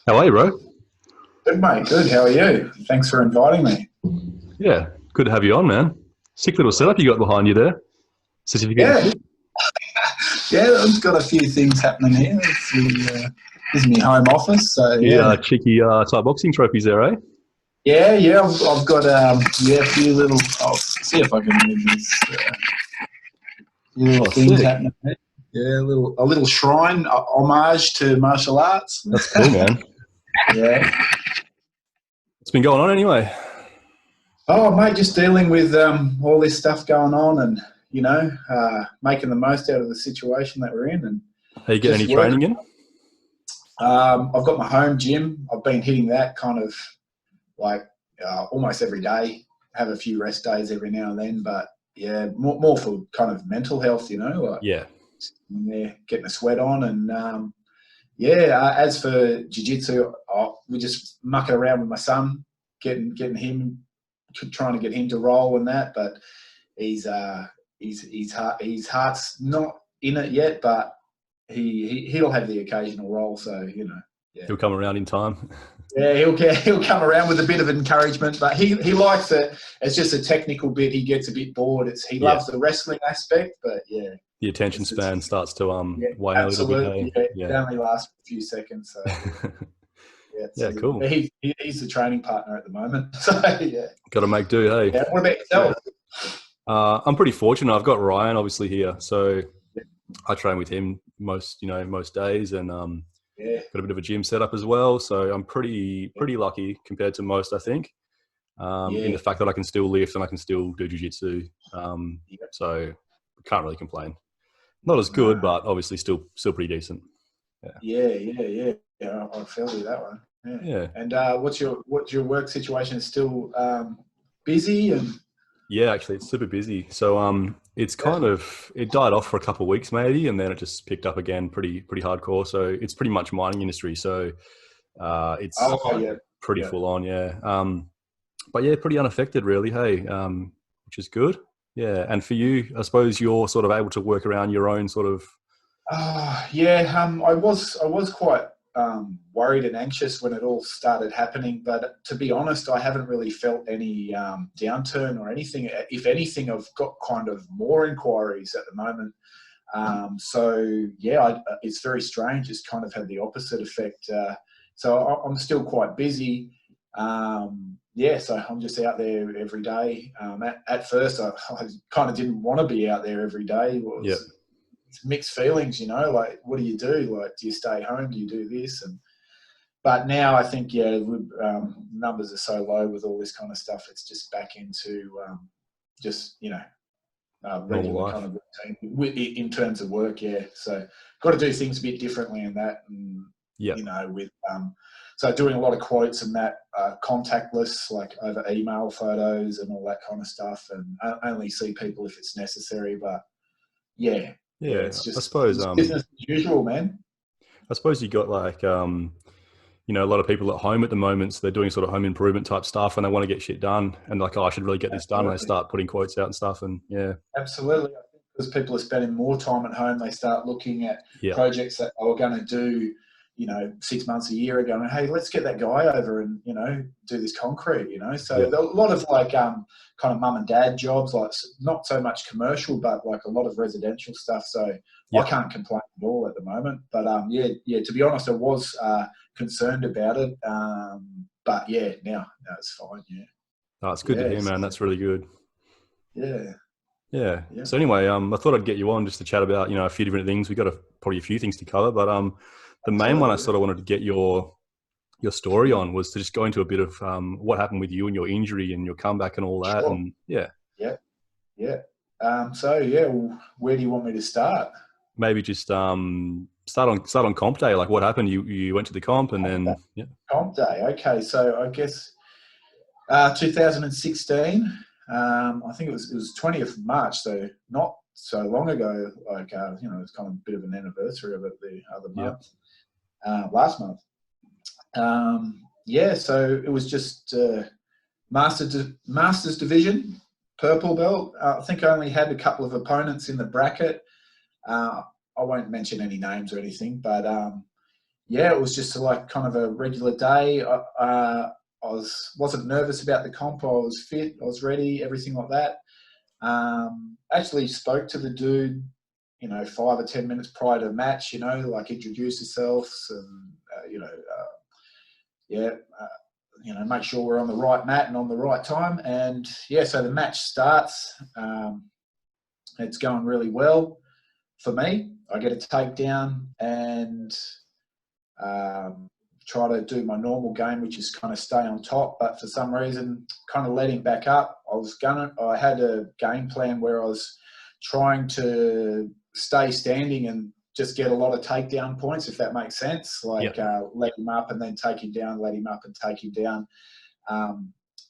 How are you, bro? Good, mate. Good. How are you? Thanks for inviting me. Yeah, good to have you on, man. Sick little setup you got behind you there. Says if you're getting Yeah, fit. yeah. I've got a few things happening here. This is my home office, so Few yeah, cheeky Thai boxing trophies there, eh? yeah. I've got a few little. I'll see if I can move this. Few little Oh, things sick. happening there. Yeah, a little shrine, homage to martial arts. That's cool, man. Yeah. What's been going on anyway? Oh, mate, just dealing with all this stuff going on, and making the most out of the situation that we're in, and Are you getting just any working. training in? I've got my home gym. I've been hitting that kind of like almost every day. Have a few rest days every now and then, but yeah, more for kind of mental health, like Yeah. yeah, getting a sweat on. And as for jiu-jitsu, we just mucking around with my son, getting him, trying to get him to roll and that, but he's his heart's not in it yet, but he'll have the occasional roll, so yeah. He'll come around in time. Yeah, he'll come around with a bit of encouragement, but he likes it. It's just a technical bit. He gets a bit bored. He Yeah. loves the wrestling aspect, but yeah, The attention it's span starts to yeah, wane a little bit, absolutely. hey? Yeah, it Yeah. only lasts a few seconds, so yeah. Yeah, So cool. he's the training partner at the moment. So yeah, Got to make do, hey? yeah. What about yourself? I'm pretty fortunate. I've got Ryan obviously here, so I train with him most days, and Yeah, got a bit of a gym setup as well. So I'm pretty lucky compared to most, I think, in yeah, the fact that I can still lift and I can still do jiu-jitsu. yeah. So can't really complain. Not as good, Nah, but obviously still pretty decent. Yeah. yeah. I feel you that one. Yeah. Yeah. And what's your work situation? Still busy and Yeah, actually, it's super busy. So it's yeah. it died off for a couple of weeks maybe, and then it just picked up again pretty hardcore. So it's pretty much mining industry. So it's Oh yeah, pretty yeah. full on. Yeah. But yeah, pretty unaffected really. Hey, which is good. Yeah. And for you, I suppose you're sort of able to work around your own sort of. Yeah, I was quite worried and anxious when it all started happening, but to be honest, I haven't really felt any downturn or anything. If anything, I've got kind of more inquiries at the moment. So yeah, it's very strange. It's kind of had the opposite effect. So I'm still quite busy. Yeah, so I'm just out there every day. At first, I kind of didn't want to be out there every day. It Yeah. was mixed feelings, like what do you do? Like, do you stay home? Do you do this? But now I think, yeah, numbers are so low with all this kind of stuff. It's just back into just Normal regular kind life. of routine in terms of work. Yeah, so got to do things a bit differently in that, and Yeah. with so doing a lot of quotes and that contactless, like over email photos and all that kind of stuff, and I only see people if it's necessary. But yeah, yeah, Yeah. it's I just suppose. it's business as usual, man. I suppose you got like a lot of people at home at the moment, so they're doing sort of home improvement type stuff, and they want to get shit done, and like, oh, I should really get this done, and they Absolutely, start putting quotes out and stuff, and yeah, absolutely. I think because people are spending more time at home, they start looking at yeah, projects that they were going to do, 6 months, a year ago, and hey, let's get that guy over and do this concrete. So yeah, a lot of like kind of mum and dad jobs, like not so much commercial, but like a lot of residential stuff. So I yeah. can't complain at all at the moment. But yeah. To be honest, I was concerned about it. But yeah, now it's fine. Yeah, Oh, it's good to yeah, hear, man. That's really good. yeah, Yeah. yeah. So anyway, I thought I'd get you on just to chat about a few different things. We got probably a few things to cover, but the main one I Absolutely. sort of wanted to get your story on was to just go into a bit of what happened with you and your injury and your comeback and all that, Sure. and yeah, Yeah, yeah. So yeah, well, where do you want me to start? maybe just start on comp day. Like what happened? You went to the comp and Comp day. then yeah, Comp day. Okay, so I guess 2016. I think it was 20th of March, so not so long ago. Like it's kind of a bit of an anniversary of it the other yeah, month, last month. Yeah, so it was just Masters division, purple belt. I think I only had a couple of opponents in the bracket. Uh, I won't mention any names or anything, but yeah, it was just like kind of a regular day. Wasn't nervous about the comp. I was fit. I was ready. Everything like that. Actually spoke to the dude, 5 or 10 minutes prior to the match. Like introduce yourselves and yeah, make sure we're on the right mat and on the right time. And yeah, so the match starts. It's going really well for me. I get a takedown and try to do my normal game, which is kind of stay on top. But for some reason, kind of letting back up. I had a game plan where I was trying to stay standing and just get a lot of takedown points, if that makes sense. Like let him up and then take him down, let him up and take him down. I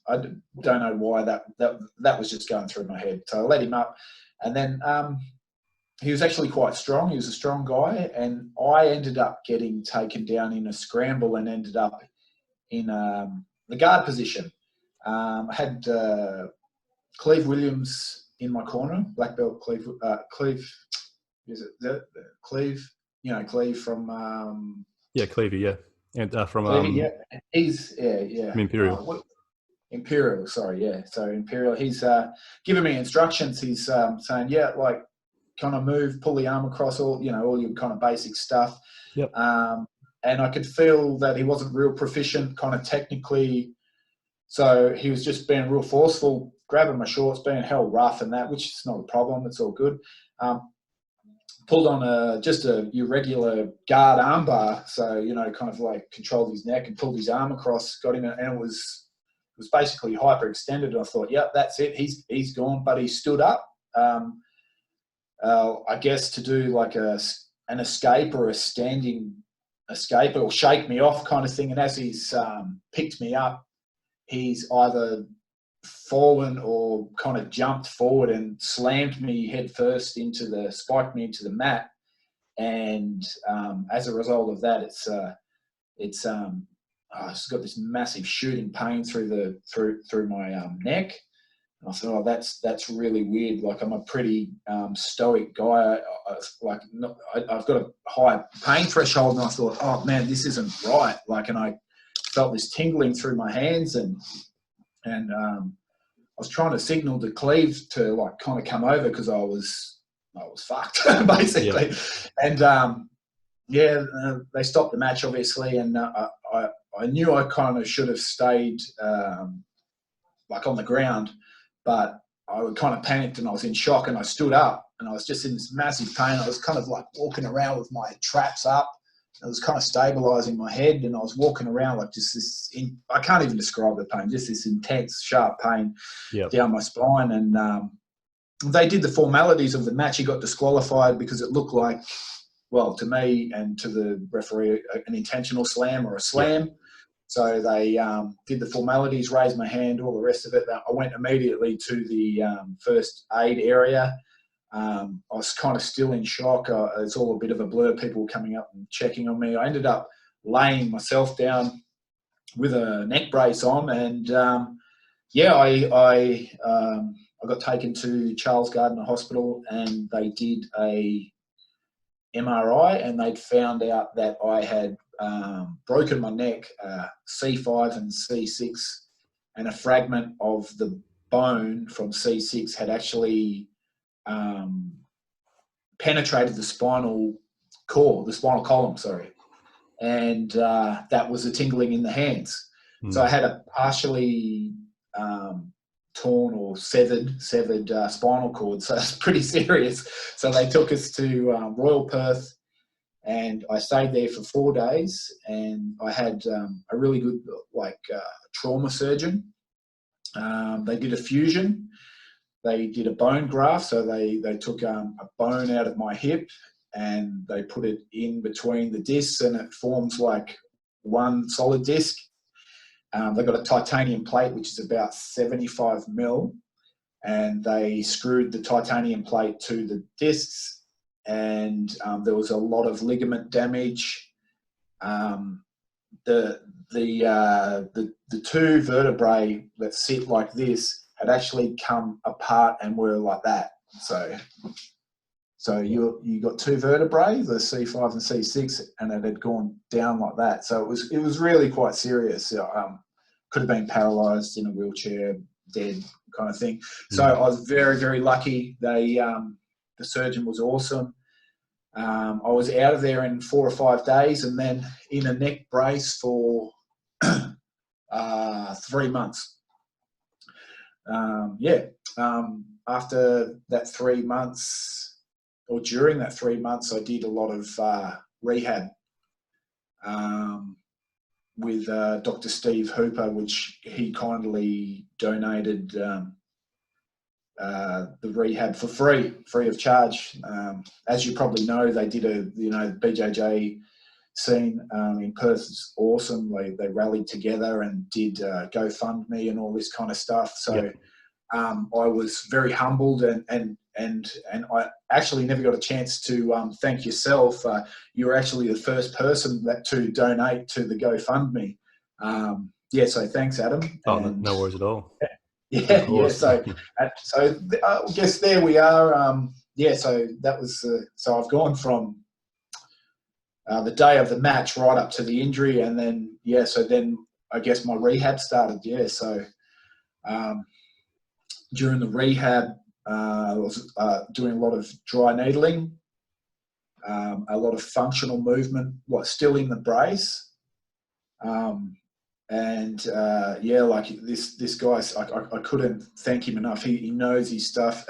don't know why that was just going through my head. So I let him up, and then he was actually quite strong. He was a strong guy, and I ended up getting taken down in a scramble and ended up in the guard position. I had Cleve Williams in my corner, black belt Cleve. Is it Cleve? Cleve from Cleavy, yeah, and from Cleve. Yeah, he's from Imperial. Imperial, sorry, yeah. So Imperial, he's giving me instructions. He's saying, like, kind of move, pull the arm across, all your kind of basic stuff. Yep. And I could feel that he wasn't real proficient, kind of technically. So he was just being real forceful, grabbing my shorts, being hell rough and that, which is not a problem. It's all good. Pulled on just a irregular guard armbar, so kind of like controlled his neck and pulled his arm across, got him, and it was basically hyperextended. And I thought, yep, that's it. He's gone, but he stood up. I guess to do like an escape or a standing escape or shake me off kind of thing. And as he's picked me up, he's either fallen or kind of jumped forward and slammed me head first spiked me into the mat. And as a result of that, it's got this massive shooting pain through my neck. And I thought, that's really weird. Like, I'm a pretty stoic guy. I've got a high pain threshold, and I thought, oh man, this isn't right. Like, and I felt this tingling through my hands, and I was trying to signal to Cleve to like kind of come over because I was fucked basically. Yeah. And they stopped the match obviously, and I knew I kind of should have stayed like on the ground, but I kind of panicked and I was in shock, and I stood up and I was just in this massive pain. I was kind of like walking around with my traps up. I was kind of stabilizing my head, and I was walking around like just this, I can't even describe the pain, just this intense, sharp pain down my spine. And they did the formalities of the match. He got disqualified because it looked like, well, to me and to the referee, an intentional slam or a slam. Yep. So they did the formalities, raised my hand, all the rest of it. I went immediately to the first aid area. I was kind of still in shock. It's all a bit of a blur. People were coming up and checking on me. I ended up laying myself down with a neck brace on, and I got taken to Charles Gardner Hospital, and they did a MRI, and they'd found out that I had broken my neck, C5 and C6, and a fragment of the bone from C6 had actually penetrated the spinal column, and that was a tingling in the hands. So I had a partially torn or severed spinal cord, so it's pretty serious. So they took us to Royal Perth, and I stayed there for 4 days, and I had a really good trauma surgeon. They did a fusion. They did a bone graft, so they took a bone out of my hip and they put it in between the discs, and it forms like one solid disc. They've got a titanium plate, which is about 75 mil, and they screwed the titanium plate to the discs, and there was a lot of ligament damage. The two vertebrae that sit like this had actually come apart and were like that. So So Yeah. you got two vertebrae, the C5 and C6, and it had gone down like that. So it was really quite serious. Could have been paralysed in a wheelchair, dead kind of thing. So Mm. I was very, very lucky. The surgeon was awesome. I was out of there in 4 or 5 days, and then in a neck brace for 3 months. After that 3 months, or during that 3 months, I did a lot of rehab with Dr. Steve Hooper, which he kindly donated the rehab for free of charge. As you probably know, they did the BJJ scene in Perth is awesome. They rallied together and did GoFundMe and all this kind of stuff. So Yeah. I was very humbled, and I actually never got a chance to thank yourself. You were actually the first person to donate to the GoFundMe. So thanks, Adam. Oh, And no worries at all. Of yeah. course. So I guess there we are. So that was so I've gone from the day of the match right up to the injury, and then so then I guess my rehab started. So during the rehab, I was doing a lot of dry needling, a lot of functional movement, still in the brace. Like this guy, I couldn't thank him enough. He knows his stuff.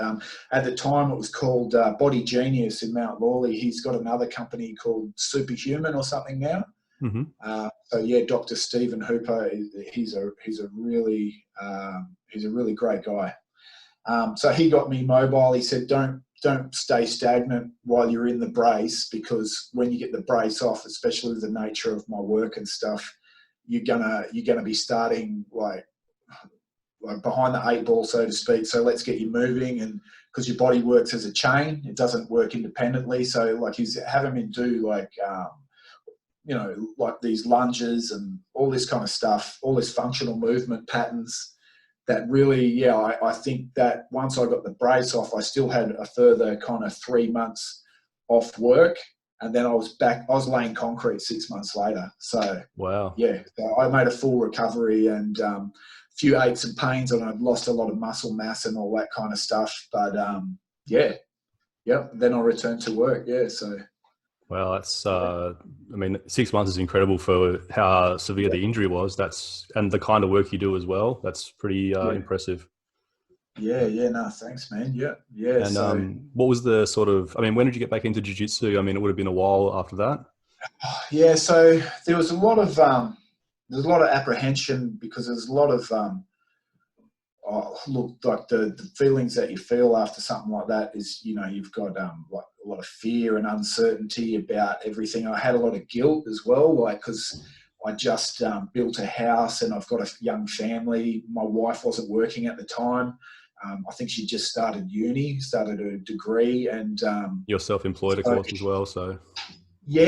At the time, it was called Body Genius in Mount Lawley. He's got another company called Superhuman or something now. Mm-hmm. Dr. Stephen Hooper, he's a really great guy. So he got me mobile. He said, don't stay stagnant while you're in the brace, because when you get the brace off, especially with the nature of my work and stuff, you're gonna be starting like behind the 8 ball, so to speak. So let's get you moving, and because your body works as a chain, it doesn't work independently. So like he's having me do like like these lunges and all this kind of stuff, all this functional movement patterns. That really, I think that once I got the brace off, I still had a further kind of 3 months off work, and then I was back. I was laying concrete 6 months later. So Wow. so I made a full recovery, and a few aches and pains, and I'd lost a lot of muscle mass and all that kind of stuff. But then I returned to work. So. Well, that's, 6 months is incredible for how severe the injury was. And the kind of work you do as well. That's pretty impressive. No, thanks, man. Yeah. And So, what was the sort of, when did you get back into jiu-jitsu? It would have been a while after that. so there was a lot of apprehension, because there's a lot of like the feelings that you feel after something like that is, you've got like a lot of fear and uncertainty about everything. I had a lot of guilt as well, like, because I just built a house and I've got a young family. My wife wasn't working at the time. I think she just started a degree, and You're self-employed, of course, as well. So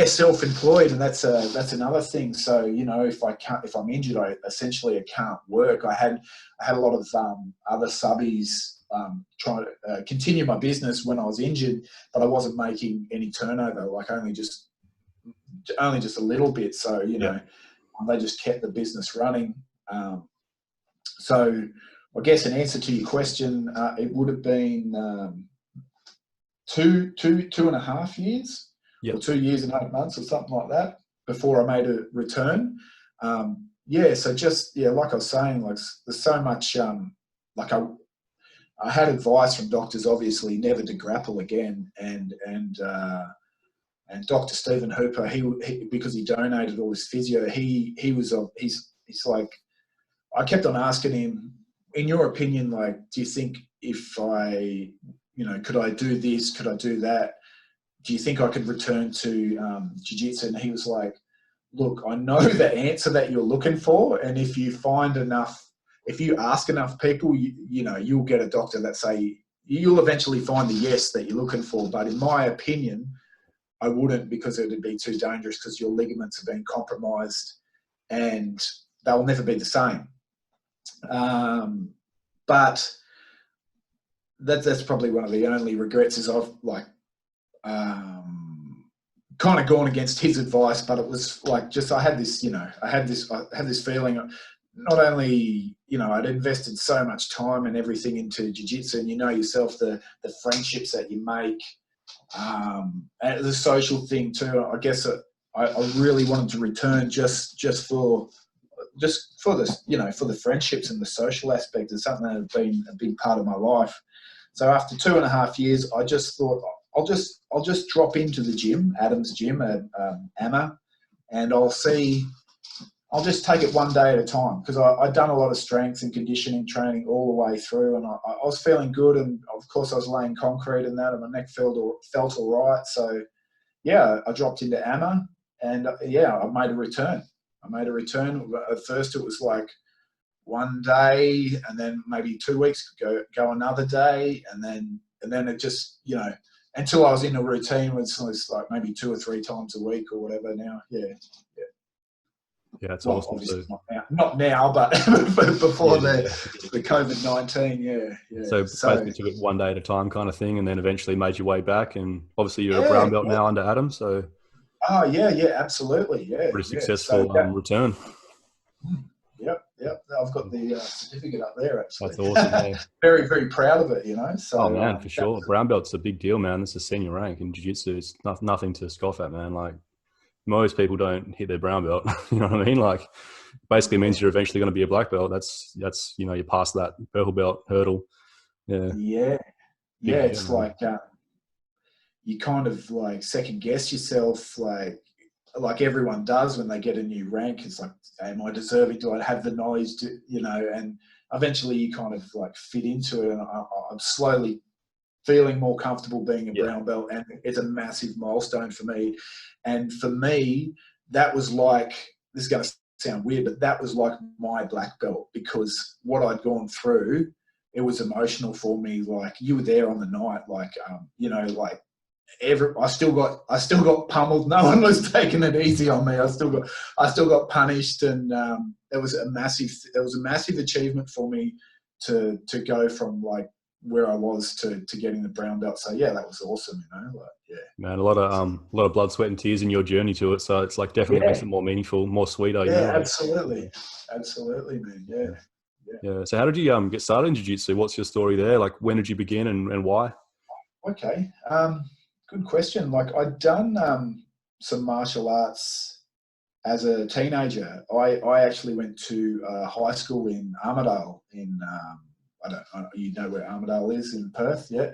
self-employed, and that's another thing. So if I'm injured, I can't work. I had a lot of other subbies trying to continue my business when I was injured, but I wasn't making any turnover, like only just a little bit. So they just kept the business running. So I guess in answer to your question, it would have been two and a half years, or 2 years and 8 months, or something like that, before I made a return. So just like I was saying, like there's so much. Like I had advice from doctors, obviously, never to grapple again, and Dr. Stephen Hooper, he because he donated all his physio, he's like, I kept on asking him, in your opinion, like, do you think if I, could I do this? Could I do that? Do you think I could return to jiu-jitsu? And he was like, look, I know the answer that you're looking for. And if you ask enough people, you'll get a doctor that say, you'll eventually find the yes that you're looking for. But in my opinion, I wouldn't, because it would be too dangerous, because your ligaments have been compromised and they'll never be the same. But that's probably one of the only regrets, is I've, like, kind of gone against his advice, but it was like just I had this feeling. Not only, I'd invested so much time and everything into jiu-jitsu, and yourself, the friendships that you make, and the social thing too. I guess I really wanted to return just for this, for the friendships and the social aspect. Is something that had been a big part of my life. So after 2.5 years, I just thought I'll just drop into the gym, Adam's gym at AMA, and I'll just take it one day at a time, because I'd done a lot of strength and conditioning training all the way through, and I was feeling good, and of course I was laying concrete and that, and my neck felt all right. So yeah, I dropped into AMA, and I made a return. At first it was like one day, and then maybe 2 weeks go another day, and then it just, until I was in a routine, was like maybe 2 or 3 times a week or whatever now. Yeah, it's Well, awesome. obviously not now, but before the COVID-19, So basically took it one day at a time kind of thing, and then eventually made your way back. And obviously you're a brown belt now under Adam, so absolutely, pretty successful return. Yep. I've got the certificate up there, actually. That's awesome. Yeah. Very, very proud of it, So, oh man, for sure. Brown belt's a big deal, man. It's a senior rank in jiu-jitsu. It's nothing to scoff at, man. Like, most people don't hit their brown belt. You know what I mean? Like, basically means you're eventually going to be a black belt. That's you pass that purple belt hurdle. Yeah. It's like you kind of like second guess yourself, like everyone does when they get a new rank. It's like, am I deserving? Do I have the knowledge to, and eventually you kind of like fit into it. And I'm slowly feeling more comfortable being a brown belt, and it's a massive milestone for me. And for me, that was like, this is going to sound weird, but that was like my black belt, because what I'd gone through, it was emotional for me. Like, you were there on the night, like, I still got pummeled. No one was taking it easy on me. I still got punished, and it was a massive achievement for me to go from like where I was to getting the brown belt. So yeah, that was awesome. Man, a lot of blood, sweat, and tears in your journey to it. So it's like definitely makes it more meaningful, more sweeter. Absolutely, man. Yeah. So how did you get started in jiu-jitsu? What's your story there? Like, when did you begin and why? Okay. Good question. Like, I'd done some martial arts as a teenager. I actually went to high school in Armidale in I don't know where Armidale is in Perth, yeah.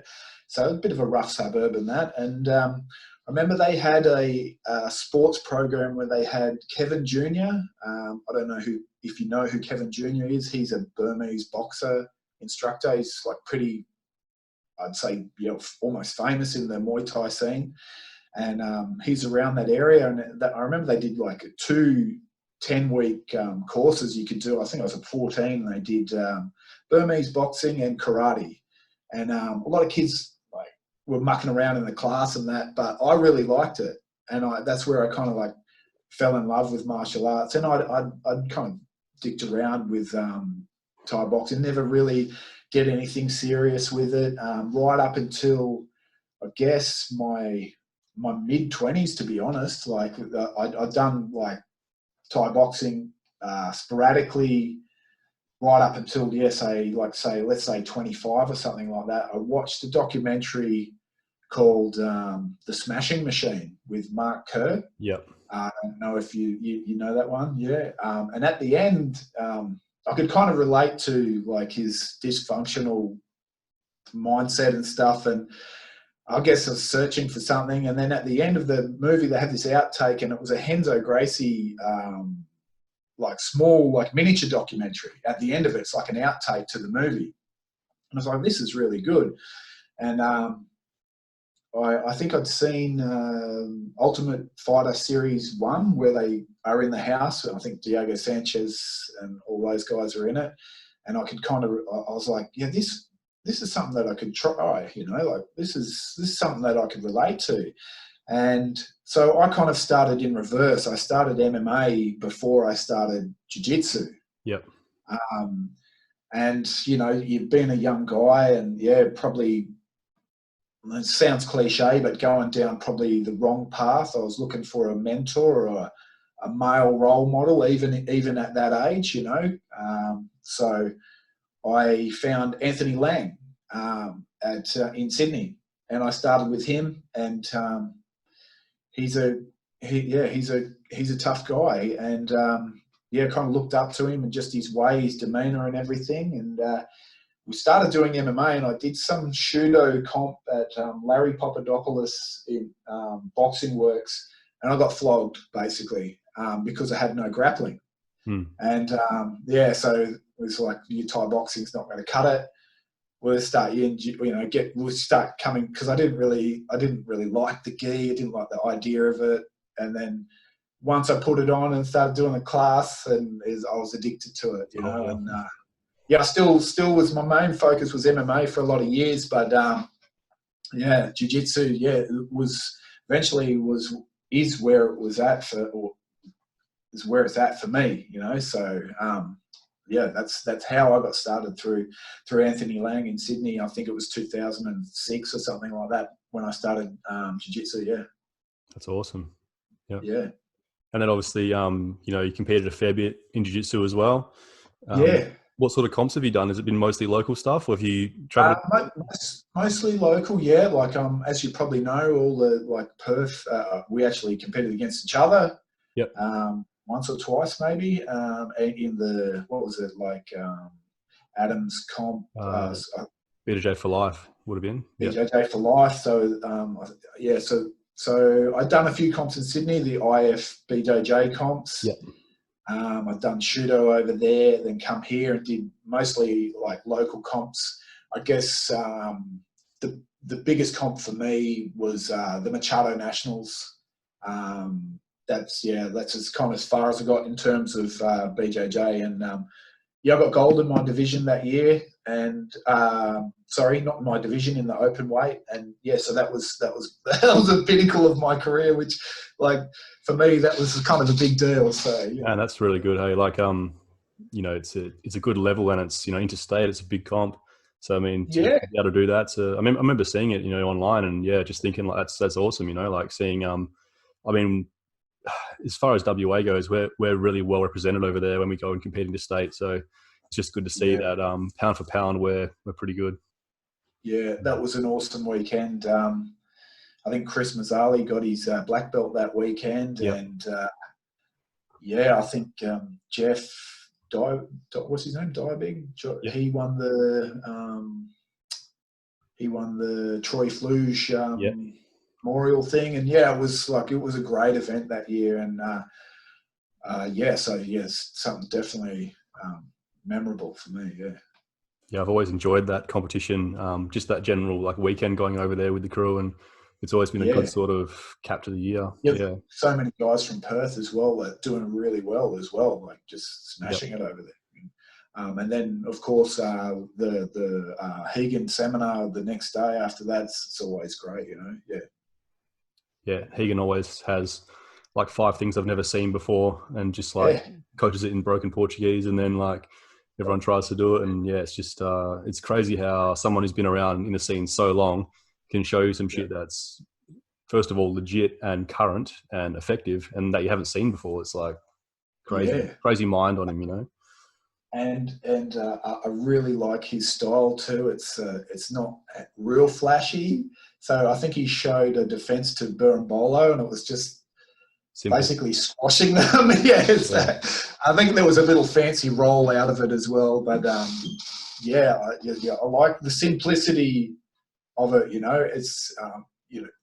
So a bit of a rough suburb in that. And I remember they had a sports program where they had Kevin Jr. I don't know if you know who Kevin Jr. is. He's a Burmese boxer instructor. He's like pretty, I'd say, almost famous in the Muay Thai scene. And he's around that area. And I remember they did like 2 10-week courses you could do. I think I was at 14, and they did Burmese boxing and karate. And a lot of kids like were mucking around in the class and that, but I really liked it. And that's where I kind of like fell in love with martial arts. And I'd kind of dicked around with Thai boxing, never really did anything serious with it, right up until, I guess, my mid-20s, to be honest. Like, I'd done like Thai boxing sporadically right up until, let's say 25 or something like that. I watched a documentary called The Smashing Machine with Mark Kerr. Yep. I don't know if you know that one. Yeah. And at the end, I could kind of relate to like his dysfunctional mindset and stuff. And I guess I was searching for something. And then at the end of the movie, they had this outtake, and it was a Henzo Gracie, like small, like miniature documentary. At the end of it, it's like an outtake to the movie. And I was like, this is really good. And I think I'd seen Ultimate Fighter Series 1, where they are in the house. I think Diego Sanchez and all those guys are in it. And I could kind of, I was like, yeah, this is something that I could try, like this is something that I could relate to. And so I kind of started in reverse. I started MMA before I started jiu-jitsu. Yep. And, you've been a young guy, and probably it sounds cliche, but going down probably the wrong path. I was looking for a mentor or a male role model, even at that age, So I found Anthony Lang in Sydney, and I started with him. And he's a tough guy, and kind of looked up to him and just his way, his demeanour, and everything. And we started doing MMA, and I did some judo comp at Larry Papadopoulos in Boxing Works, and I got flogged basically because I had no grappling. And so it was like, your Thai boxing's not going to cut it. We'll start coming, because I didn't really like the gi. I didn't like the idea of it. And then once I put it on and started doing the class, and I was addicted to it, And still was, my main focus was MMA for a lot of years, but jiu-jitsu, it was eventually is where it was at is where it's at for me, So that's how I got started through Anthony Lang in Sydney. I think it was 2006 or something like that when I started jiu-jitsu. Yeah, that's awesome. Yeah. And then obviously, you competed a fair bit in jiu-jitsu as well. What sort of comps have you done? Has it been mostly local stuff, or have you traveled? Mostly local, yeah. Like as you probably know, all the Perth, we actually competed against each other. Yep. Once or twice maybe in the, what was it, Adams comp. BJJ for life would have been. BJJ for life. So so I'd done a few comps in Sydney, the IF BJJ comps. Yep. I've done judo over there, then come here and did mostly local comps. I guess the biggest comp for me was the Machado Nationals. That's as kind of as far as I got in terms of BJJ. And I got gold in my division that year, and sorry, not in my division, in the open weight. And so that was the pinnacle of my career, which for me that was kind of a big deal. So and that's really good. Hey, it's a good level, and it's interstate. It's a big comp. So I mean, to be able to do that. So I remember seeing it, online, and just thinking that's awesome. Seeing as far as WA goes, we're really well represented over there when we go and compete interstate. So it's just good to see that pound for pound we're pretty good. Yeah, that was an awesome weekend. I think Chris Mazzali got his black belt that weekend, and I think Jeff, what's his name, Diabig? He won the Troy Fluge memorial thing, and it was a great event that year, and something definitely memorable for me. Yeah, I've always enjoyed that competition, just that general weekend going over there with the crew, and it's always been a good sort of cap to the year. Yeah, so many guys from Perth as well that are doing really well as well, just smashing it over there. And then of course the Hegan seminar the next day after that, it's always great, Hegan always has 5 things I've never seen before, and just coaches it in broken Portuguese, and then everyone tries to do it, and it's just it's crazy how someone who's been around in the scene so long can show you some shit that's first of all legit and current and effective, and that you haven't seen before. It's crazy mind on him, And I really like his style too. It's not real flashy. So I think he showed a defense to Berimbolo, and it was just simple, basically squashing them. I think there was a little fancy roll out of it as well. But I like the simplicity of it. It's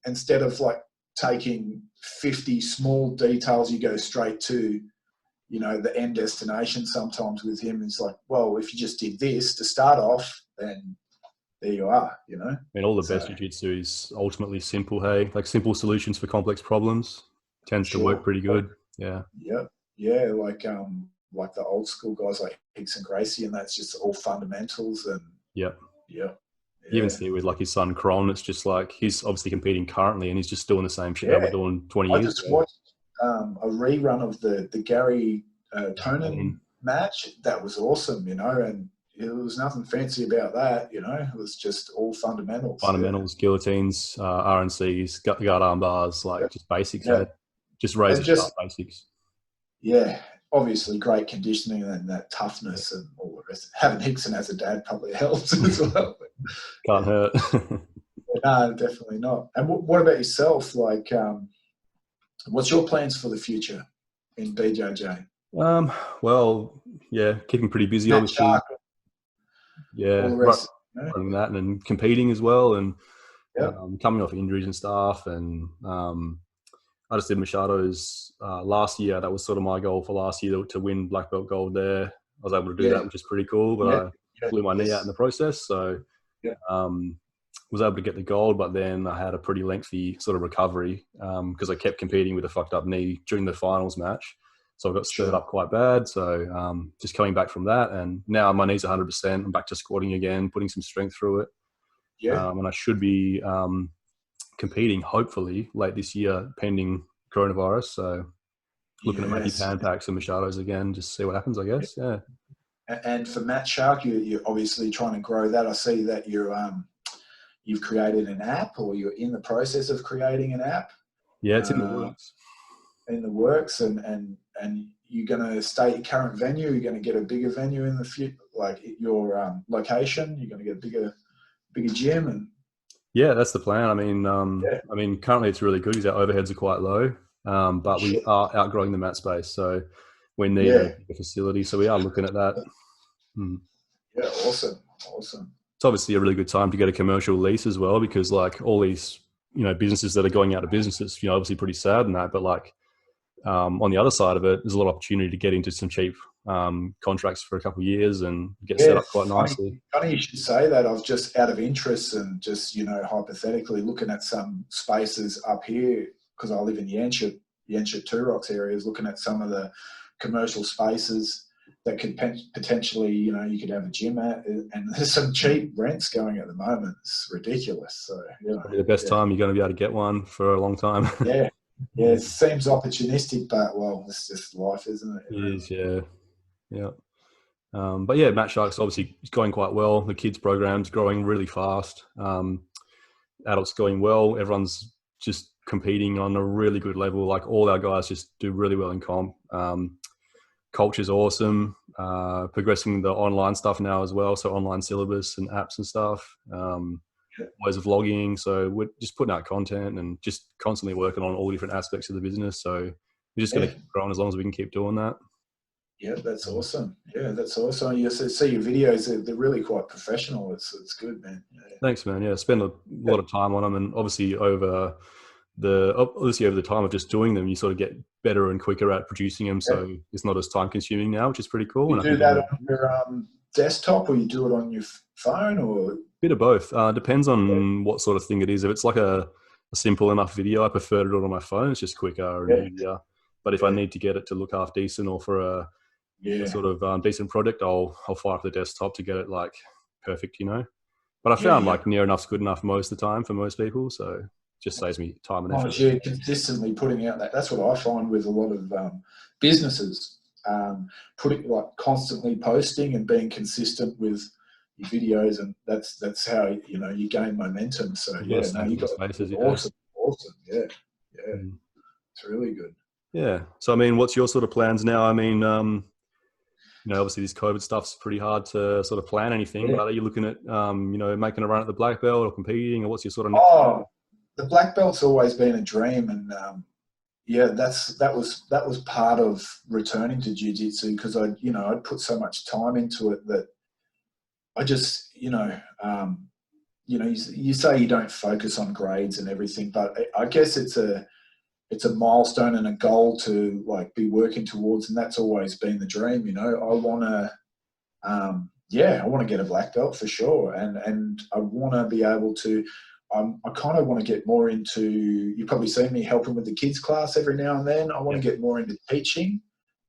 instead of taking 50 small details, you go straight to the end destination. Sometimes with him, it's if you just did this to start off, then there you are, all the best jiu-jitsu is ultimately simple, hey? Simple solutions for complex problems tends to work pretty good. Yeah. Like the old school guys like Hicks and Gracie, and that's just all fundamentals. And you even see it with his son Cron. It's just he's obviously competing currently, and he's just doing the same shit that we're doing 20 years ago. I just watched a rerun of the Gary Tonin match. That was awesome, and it was nothing fancy about that, you know. It was just all fundamentals. Fundamentals, guillotines, RNCs, guard arm bars, Yeah. like just basics, Yeah. man. Just razor And sharp just, basics. yeah, obviously great conditioning and that toughness and all the rest. Having Hickson as a dad probably helps as well. Can't hurt. No, definitely not. And what about yourself? Like, what's your plans for the future in BJJ? Well, yeah, keeping pretty busy, Matt obviously. Shark, all Yeah, the rest. You know? running that and competing as well, and Yep. coming off injuries and stuff. And I just did Machado's last year. That was sort of my goal for last year, to win black belt gold there. I was able to do Yeah. that, which is pretty cool. But Yeah. I blew my knee out in the process, so Yeah. was able to get the gold. But then I had a pretty lengthy sort of recovery because I kept competing with a fucked up knee during the finals match. So I got stirred up quite bad. So just coming back from that, and now my knee's 100%. I'm back to squatting again, putting some strength through it. Yeah. And I should be competing hopefully late this year, pending coronavirus. So looking at maybe pan packs and Machado's again, just see what happens, I guess. Yeah. And for Matt Shark, you're obviously trying to grow that. I see that you've created an app, or you're in the process of creating an app. Yeah, it's in the works. In the works, and you're going to stay at your current venue. You're going to get a bigger venue in the future, like your location. You're going to get a bigger gym, and yeah, that's the plan. I mean, currently it's really good because our overheads are quite low, but we are outgrowing the mat space, so we need a bigger facility. So we are looking at that. Yeah, awesome. It's obviously a really good time to get a commercial lease as well, because like all these, businesses that are going out of business, it's obviously pretty sad and that, but like on the other side of it, there's a lot of opportunity to get into some cheap contracts for a couple of years and get set up quite nicely. Funny you should say that. I was just out of interest and just, hypothetically looking at some spaces up here, because I live in Yanchep Two Rocks areas, looking at some of the commercial spaces that could potentially, you could have a gym at, and there's some cheap rents going at the moment. It's ridiculous. So, probably the best time you're going to be able to get one for a long time. Yeah, it seems opportunistic, but well, it's just life, isn't it? It is, yeah. But yeah, Matt Shark's obviously going quite well. The kids program's growing really fast. Adults going well. Everyone's just competing on a really good level. Like all our guys just do really well in comp. Culture's awesome. Progressing the online stuff now as well. So online syllabus and apps and stuff. Ways of vlogging. So we're just putting out content and just constantly working on all the different aspects of the business. So we're just going to keep growing as long as we can keep doing that. Yeah, that's awesome. Yeah, that's awesome. You see your videos; they're really quite professional. It's good, man. Yeah. Thanks, man. Yeah, spend a lot of time on them, and obviously over the time of just doing them, you sort of get better and quicker at producing them. So it's not as time consuming now, which is pretty cool. You do that on your desktop, or you do it on your phone, or bit of both. Depends on what sort of thing it is. If it's like a simple enough video, I prefer to do it on my phone. It's just quicker and easier. But if I need to get it to look half decent, or for a sort of decent product, I'll fire up the desktop to get it like perfect, But I found like near enough's good enough most of the time for most people, so it just saves me time and effort. Yeah, consistently putting out that's what I find with a lot of businesses, constantly posting and being consistent with your videos, and that's how you gain momentum. So you got awesome, yeah, it's really good. Yeah. So I mean, what's your sort of plans now? I mean, obviously this COVID stuff's pretty hard to sort of plan anything. But are you looking at, making a run at the black belt or competing, or what's your sort of next? The black belt's always been a dream, and that was part of returning to jiu-jitsu, because I'd put so much time into it that I just you say you don't focus on grades and everything, but I guess it's a milestone and a goal to like be working towards, and that's always been the dream. I want to, I want to get a black belt for sure, and I want to be able to. I kind of want to get more into. You probably seen me helping with the kids class every now and then. I want to get more into teaching,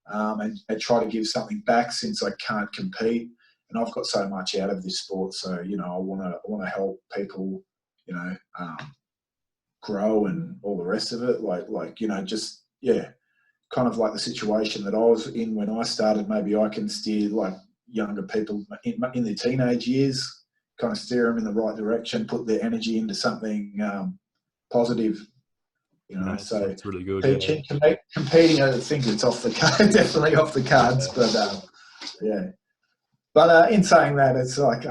and try to give something back, since I can't compete, and I've got so much out of this sport. So I want to help people, grow and all the rest of it, kind of like the situation that I was in when I started. Maybe I can steer, younger people in their teenage years, kind of steer them in the right direction, put their energy into something positive. You know, Nice. so That's really good. Yeah. competing, I think it's off the card, definitely off the cards. Yeah. But yeah. But in saying that, it's like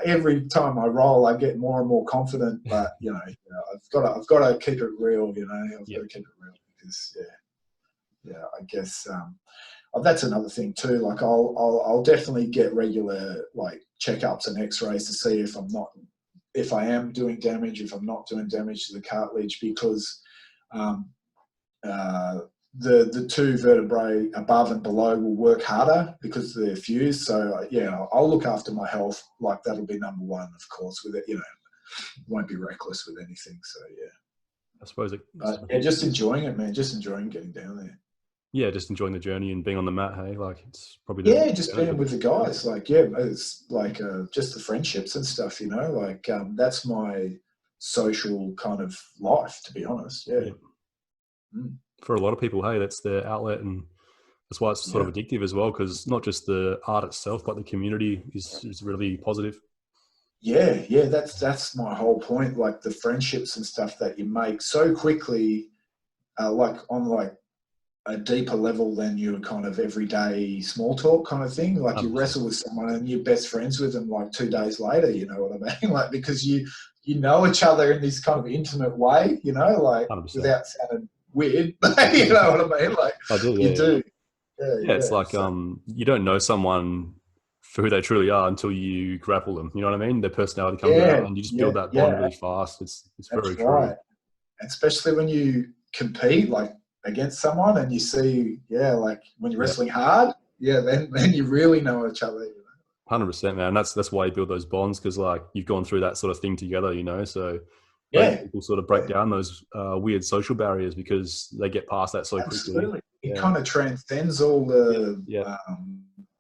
every time I roll, I get more and more confident. But I've got to keep it real. You know, I've got to keep it real because I guess that's another thing too. Like I'll definitely get regular like checkups and X-rays to see if I am doing damage, if I'm not doing damage to the cartilage, because the two vertebrae above and below will work harder because they're fused. So I'll look after my health. Like that'll be number one, of course. With it, won't be reckless with anything. So yeah, I suppose just enjoying it, man. Just enjoying getting down there. Yeah, just enjoying the journey and being on the mat. Hey, like it's probably just being with the guys. Like it's like just the friendships and stuff. You know, like that's my social kind of life, to be honest. Yeah. Mm. For a lot of people, hey, that's their outlet, and that's why it's sort of addictive as well, because not just the art itself, but the community is really positive. Yeah, that's my whole point. Like the friendships and stuff that you make so quickly, like on like a deeper level than your kind of everyday small talk kind of thing. Like you wrestle with someone and you're best friends with them like 2 days later. You know what I mean? Like because you know each other in this kind of intimate way. You know, like 100%. Without sounding weird. You know what I mean? Like I do. You do. Yeah, it's like you don't know someone for who they truly are until you grapple them. You know what I mean? Their personality comes out, and you just build that bond really fast. It's very true. Especially when you compete like against someone and you see, like when you're wrestling hard, then you really know each other. 100%, man. That's why you build those bonds, because like you've gone through that sort of thing together. You know, so people sort of break down those weird social barriers because they get past that so quickly. It kind of transcends all the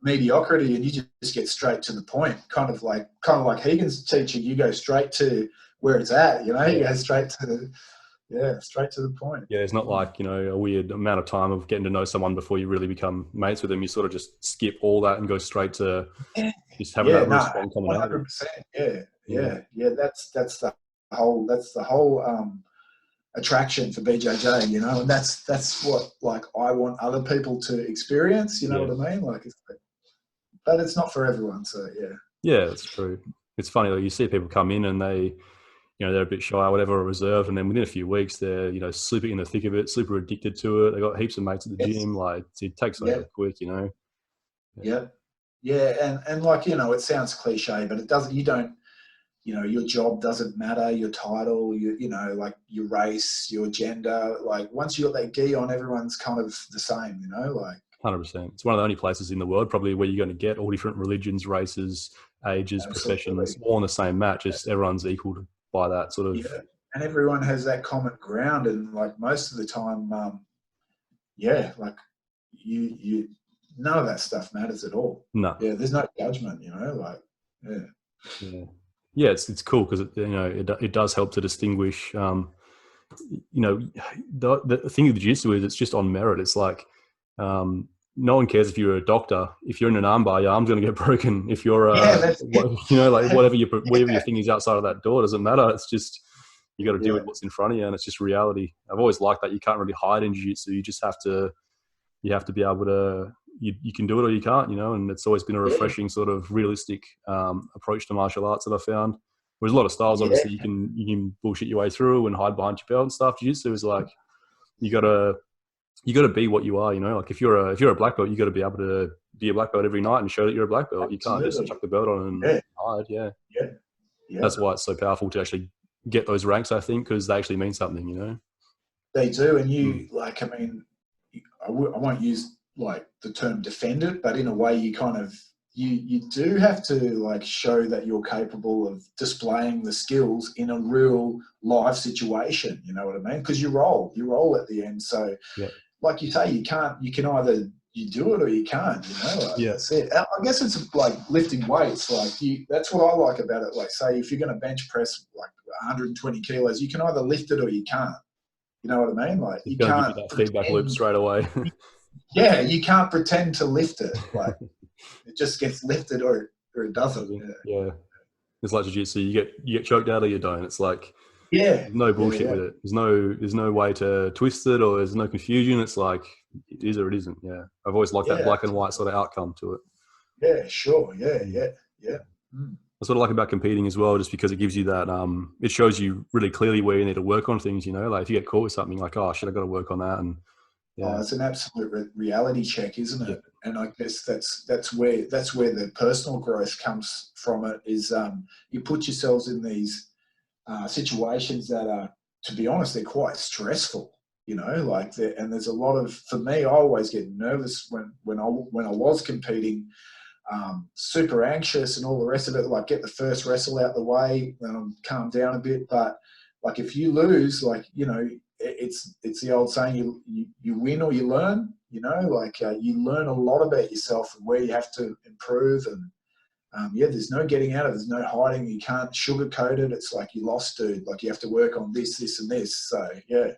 mediocrity, and you just get straight to the point. Kind of like Hegan's teaching, you go straight to where it's at. You know, you go straight to the point. Yeah, it's not like a weird amount of time of getting to know someone before you really become mates with them. You sort of just skip all that and go straight to just having that really strong commonality. 100%. Yeah. That's the whole attraction for BJJ, and that's what like I want other people to experience. You know what I mean? Like, but it's not for everyone. So yeah, that's true. It's funny though. You see people come in and they, they're a bit shy or whatever, or reserved, and then within a few weeks they're super in the thick of it, super addicted to it. They got heaps of mates at the gym. Like it takes over quick. Yeah, and like it sounds cliche, but it doesn't. You don't. Your job doesn't matter, your title, like your race, your gender. Like once you got that gi on, everyone's kind of the same, like 100%. It's one of the only places in the world probably where you're going to get all different religions, races, ages, professions, all in the same mat. Just everyone's equal by that sort of. Yeah. And everyone has that common ground, and like most of the time, like you none of that stuff matters at all. No. Yeah, there's no judgment, like Yeah, it's cool because it does help to distinguish. The thing with jiu-jitsu is it's just on merit. It's like no one cares if you're a doctor. If you're in an armbar, your arm's going to get broken. If you're whatever your thing is outside of that door doesn't matter. It's just you got to deal with what's in front of you, and it's just reality. I've always liked that you can't really hide in jiu-jitsu. You just have to be able to. You can do it or you can't, and it's always been a refreshing sort of realistic approach to martial arts that I found. Whereas a lot of styles, obviously, you can bullshit your way through and hide behind your belt and stuff. Jiu-jitsu is like you gotta be what you are, Like if you're a black belt, you got to be able to be a black belt every night and show that you're a black belt. You can't just chuck the belt on and hide. Yeah. That's why it's so powerful to actually get those ranks, I think, because they actually mean something, They do, and you like. I mean, I won't use like the term defend it, but in a way you kind of you do have to like show that you're capable of displaying the skills in a real live situation. You know what I mean? Because you roll at the end. So like you say, you can either you do it or you can't, like, that's it. I guess it's like lifting weights. Like that's what I like about it. Like say if you're going to bench press like 120 kilos, you can either lift it or you can't. You know what I mean? Like you can't give you that feedback loop straight away. Yeah, you can't pretend to lift it. Like it just gets lifted or it doesn't. Yeah. It's like jiu-jitsu. You get choked out or you don't. It's like Yeah, no yeah, bullshit yeah, with it. There's no way to twist it, or there's no confusion. It's like it is or it isn't. Yeah. I've always liked that yeah, black and white sort of outcome to it. yeah. Sure, yeah, Mm. yeah, yeah. Mm. I sort of like about competing as well, just because it gives you that. It shows you really clearly where you need to work on things. You know, like if you get caught with something, like, oh shit, I got to work on that, and Oh, yeah, it's an absolute reality check, isn't yeah, it? And I guess that's where the personal growth comes from. It is you put yourselves in these situations that are, to be honest, they're quite stressful. You know, like and there's a lot of, for me, I always get nervous when I was competing, super anxious and all the rest of it. Like get the first wrestle out the way, then I'm calm down a bit. But like if you lose, like it's the old saying, you win or you learn. You know, like you learn a lot about yourself and where you have to improve. And there's no getting out of it. There's no hiding. You can't sugarcoat it. It's like you lost, dude. Like you have to work on this, this, and this. So yeah,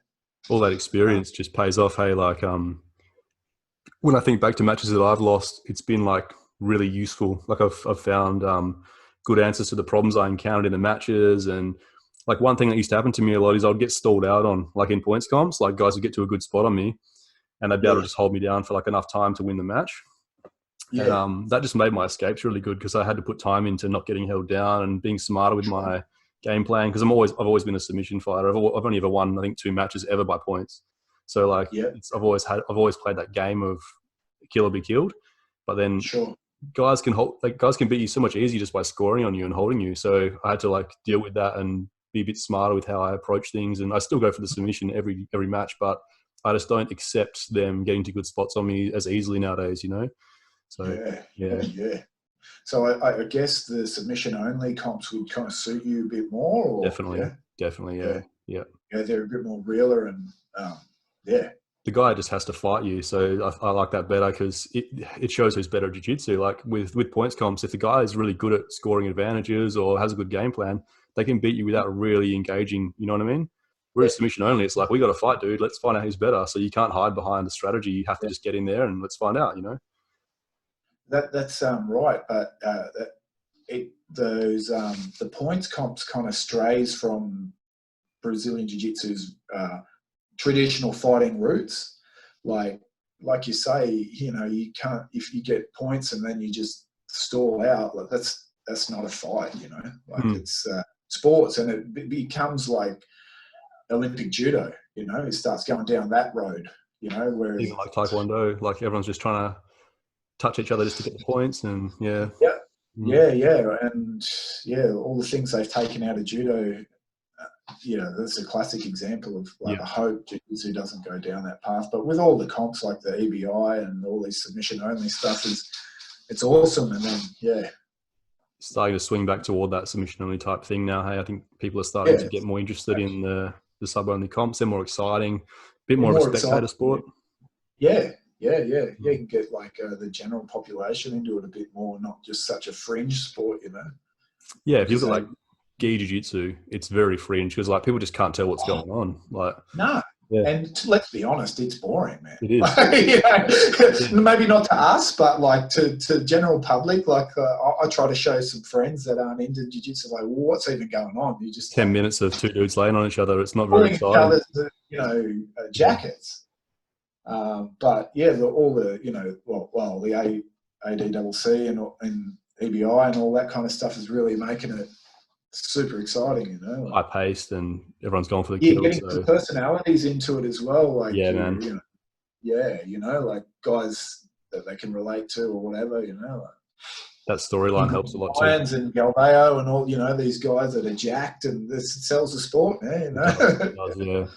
all that experience just pays off. Hey, like when I think back to matches that I've lost, it's been like really useful. Like I've found good answers to the problems I encountered in the matches. And like one thing that used to happen to me a lot is I'd get stalled out on like in points comps. Like guys would get to a good spot on me, and they'd be able to just hold me down for like enough time to win the match. And yeah, that just made my escapes really good, because I had to put time into not getting held down and being smarter with my game plan. Because I've always been a submission fighter. I've only ever won, I think, 2 matches ever by points. So like yeah, I've always played that game of kill or be killed. But then sure, guys can beat you so much easier just by scoring on you and holding you. So I had to like deal with that and be a bit smarter with how I approach things. And I still go for the submission every match, but I just don't accept them getting to good spots on me as easily nowadays, you know? So yeah, yeah, yeah, yeah. So I guess the submission only comps would kind of suit you a bit more, or definitely. Definitely. yeah, Yeah. Yeah. yeah, they're a bit more realer and yeah, The guy just has to fight you. So I like that better, because it shows who's better at jiu-jitsu. Like with points comps, if the guy is really good at scoring advantages or has a good game plan, they can beat you without really engaging. You know what I mean? yeah, Whereas submission only, it's like, we got to fight, dude. Let's find out who's better. So you can't hide behind the strategy. You have to yeah. just get in there and let's find out, you know? That's right, but the points comps kind of strays from Brazilian Jiu-Jitsu's traditional fighting roots. Like you say, you can't, if you get points and then you just stall out, like that's not a fight, like it's sports, and it becomes like Olympic judo, it starts going down that road, whereas Even like Taekwondo, like everyone's just trying to touch each other just to get the points. And yeah. yeah, Mm. yeah, and all the things they've taken out of judo. That's a classic example of like, Yeah. I hope jiu-jitsu doesn't go down that path. But with all the comps like the EBI and all these submission only stuff, it's awesome. And then Starting to swing back toward that submission only type thing now. Hey, I think people are starting to get more interested in the sub only comps. They're more exciting, a bit more of a spectator sport. Yeah. You can get like the general population into it a bit more, not just such a fringe sport, Yeah, if you look at like gi jiu-jitsu, it's very fringe, because like people just can't tell what's going on. Like no. Yeah. And let's be honest, it's boring, man. It is. Maybe not to us, but like to general public. Like I try to show some friends that aren't into jiu-jitsu, like, well, what's even going on? You just 10 minutes of two dudes laying on each other. It's not very exciting. Jackets. But yeah, all the the ADCC and EBI and all that kind of stuff is really making it super exciting, High paced, and everyone's going for the kill. kill. Getting the personalities into it as well, like man. Like guys that they can relate to or whatever, like that storyline helps a lot too. Lions and Galvao and all, these guys that are jacked, and this sells the sport, man. It does, yeah.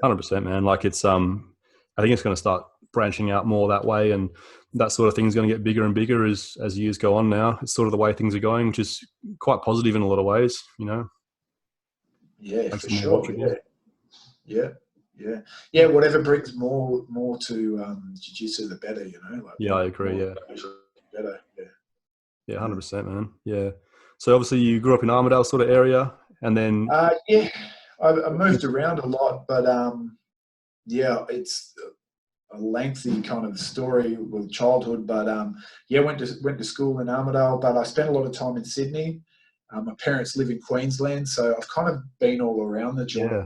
100%, man. Like it's I think it's going to start branching out more that way, and that sort of thing is going to get bigger and bigger as years go on now. It's sort of the way things are going, which is quite positive in a lot of ways, Yeah, for sure. Yeah. Whatever brings more to jiu-jitsu, the better, Like, yeah, I agree. Yeah. Better. Yeah. Yeah, 100%, man. Yeah. So obviously you grew up in Armidale sort of area, and then I moved around a lot, but it's lengthy kind of story with childhood, but yeah, went to school in Armidale, but I spent a lot of time in Sydney. My parents live in Queensland, so I've kind of been all around the joint. Yeah.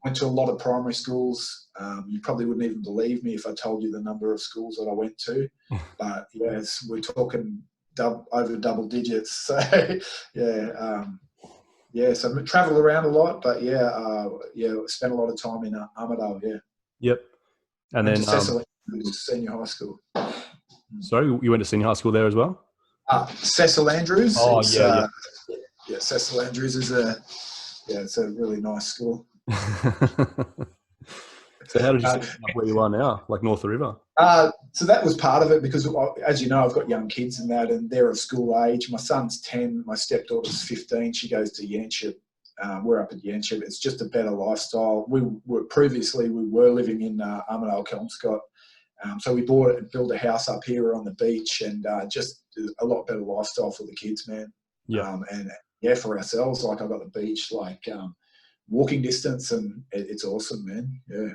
Went to a lot of primary schools. You probably wouldn't even believe me if I told you the number of schools that I went to, but yes, we're talking over double digits. So yeah. Yeah, so I travel around a lot, but yeah, spent a lot of time in Armidale. Yeah. Yep. And Went then to Cecil Senior High School. sorry, you went to senior high school there as well? Cecil Andrews. Oh, It's, yeah. yeah, Cecil Andrews is it's a really nice school. So how did you end up where you are now, like north of the river? So that was part of it because, as you know, I've got young kids and that, and they're of school age. My son's 10, my stepdaughter's 15. She goes to Yanchep. We're up at Yanchep. It's just a better lifestyle. We were living in Armidale, Kelmscott. So we bought it and built a house up here on the beach, and just a lot better lifestyle for the kids, man. Yeah. And yeah, for ourselves, like I've got the beach, like walking distance, and it's awesome, man. Yeah.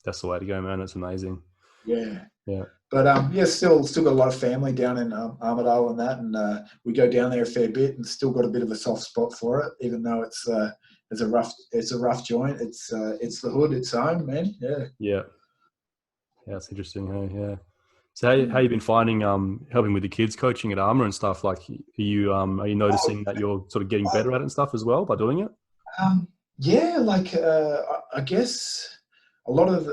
That's the way to go, man. It's amazing. Yeah. Yeah. But yeah, still got a lot of family down in Armidale and that, and we go down there a fair bit, and still got a bit of a soft spot for it, even though it's a rough joint. It's the hood, it's home, man. Yeah. Yeah. Yeah, it's interesting. Hey, yeah. So how you been finding helping with the kids, coaching at Armour and stuff? Like, are you noticing that you're sort of getting better at it and stuff as well by doing it? Yeah, like I guess a lot of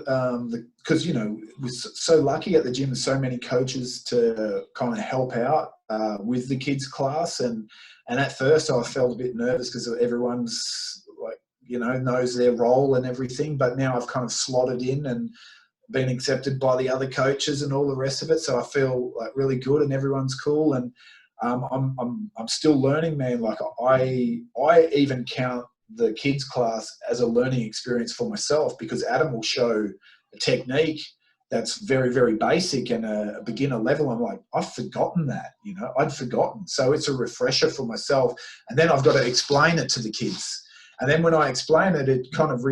because we're so lucky at the gym. There's so many coaches to kind of help out with the kids class, and at first I felt a bit nervous because everyone's like knows their role and everything. But now I've kind of slotted in and been accepted by the other coaches and all the rest of it. So I feel like really good, and everyone's cool. And I'm still learning, man. Like I even count the kids class as a learning experience for myself, because Adam will show a technique that's very, very basic and a beginner level. I'm like, I've forgotten that, I'd forgotten. So it's a refresher for myself. And then I've got to explain it to the kids. And then when I explain it, it kind of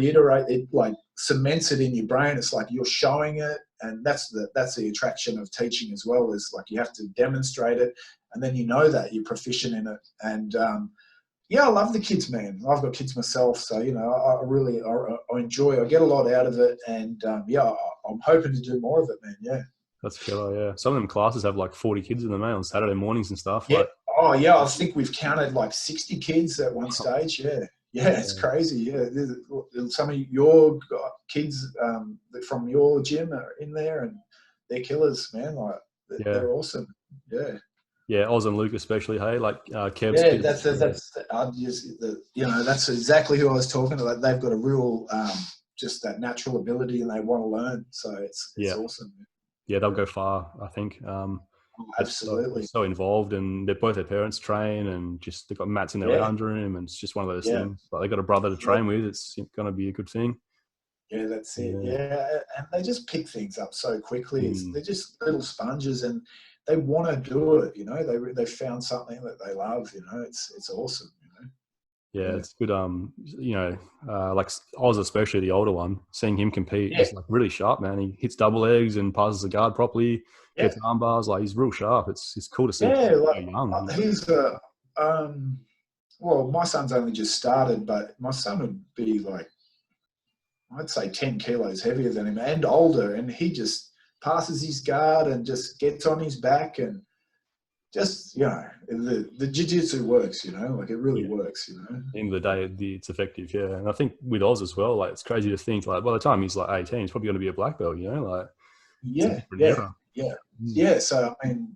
like cements it in your brain. It's like you're showing it. And that's the attraction of teaching as well, is like you have to demonstrate it. And then that you're proficient in it. And, yeah, I love the kids, man. I've got kids myself, so I really enjoy. I get a lot out of it, and yeah, I'm hoping to do more of it, man. Yeah, that's killer. Yeah, some of them classes have like 40 kids in them, on Saturday mornings and stuff. Yeah. Like, oh yeah, I think we've counted like 60 kids at one stage. Yeah, it's crazy. Yeah, some of your kids from your gym are in there, and they're killers, man. Like they're awesome. Yeah. Yeah, Oz and Luke especially. Hey, like Kev's. Yeah, that's exactly who I was talking to. Like, they've got a real just that natural ability, and they want to learn. So it's awesome. Yeah, they'll go far, I think. Absolutely. So involved, and both their parents train, and just they've got mats in their lounge room, and it's just one of those things. But they got a brother to train with. It's going to be a good thing. Yeah, that's it. Yeah, and they just pick things up so quickly. They're just little sponges, and they want to do it. They found something that they love. It's awesome. Yeah, it's good. Like Oz, especially the older one, seeing him compete, he's like really sharp, man. He hits double legs and passes the guard properly. Gets arm bars. Like, he's real sharp. It's cool to see. Yeah, like, he's well, my son's only just started, but my son would be like, I'd say 10 kilos heavier than him and older, and he just passes his guard and just gets on his back, and just the jiu-jitsu works, like it really works. At the end of the day, it's effective. Yeah, and I think with Oz as well, like, it's crazy to think, like, by the time he's like 18, he's probably going to be a black belt. Like, yeah. So I mean,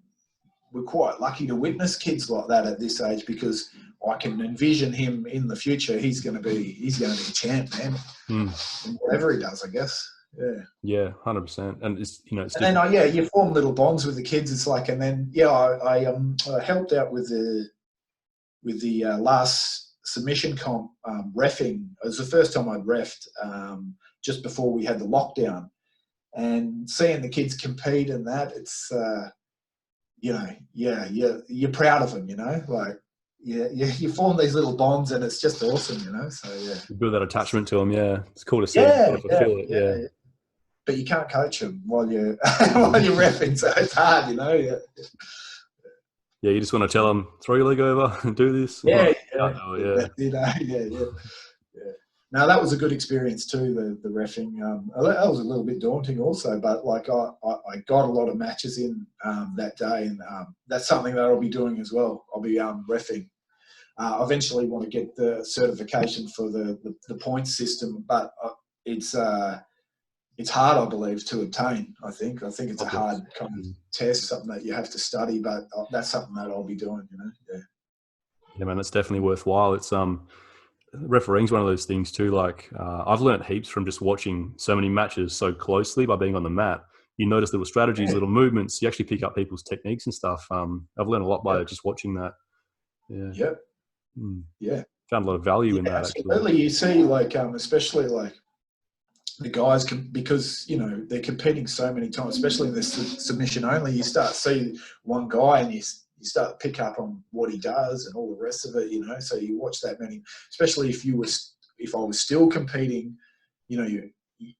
we're quite lucky to witness kids like that at this age, because I can envision him in the future. He's going to be a champ, man. In whatever he does, I guess. Yeah, 100%. And it's it's. And then you form little bonds with the kids. It's like, and then I helped out with the last submission comp reffing. It was the first time I'd reffed just before we had the lockdown, and seeing the kids compete and that, it's you're proud of them, like. Yeah, you form these little bonds, and it's just awesome, So yeah, you build that attachment to them. Yeah, it's cool to see. Yeah. but you can't coach them while you're while you're reffing, so it's hard, you know. Yeah, Yeah, you just want to tell them, throw your leg over and do this. yeah, Can't do it, you know, yeah. Now that was a good experience too. The reffing, that was a little bit daunting also, but like I got a lot of matches in that day, and that's something that I'll be doing as well. I'll be reffing. I eventually want to get the certification for the points system, but it's hard, I believe, to obtain. I think it's a hard kind of test, something that you have to study, but that's something that I'll be doing. You know, yeah, man, that's definitely worthwhile. It's refereeing's one of those things too. Like I've learned heaps from just watching so many matches so closely by being on the mat. You notice little strategies, little movements. You actually pick up people's techniques and stuff. I've learned a lot by just watching that. Yeah. Yep. Yeah. Found a lot of value in that. Absolutely. Actually. You see, like especially like the guys because you know they're competing so many times, especially in the submission only. You start see one guy and you start to pick up on what he does and all the rest of it. You know, so you watch that many. Especially if I was still competing, you know,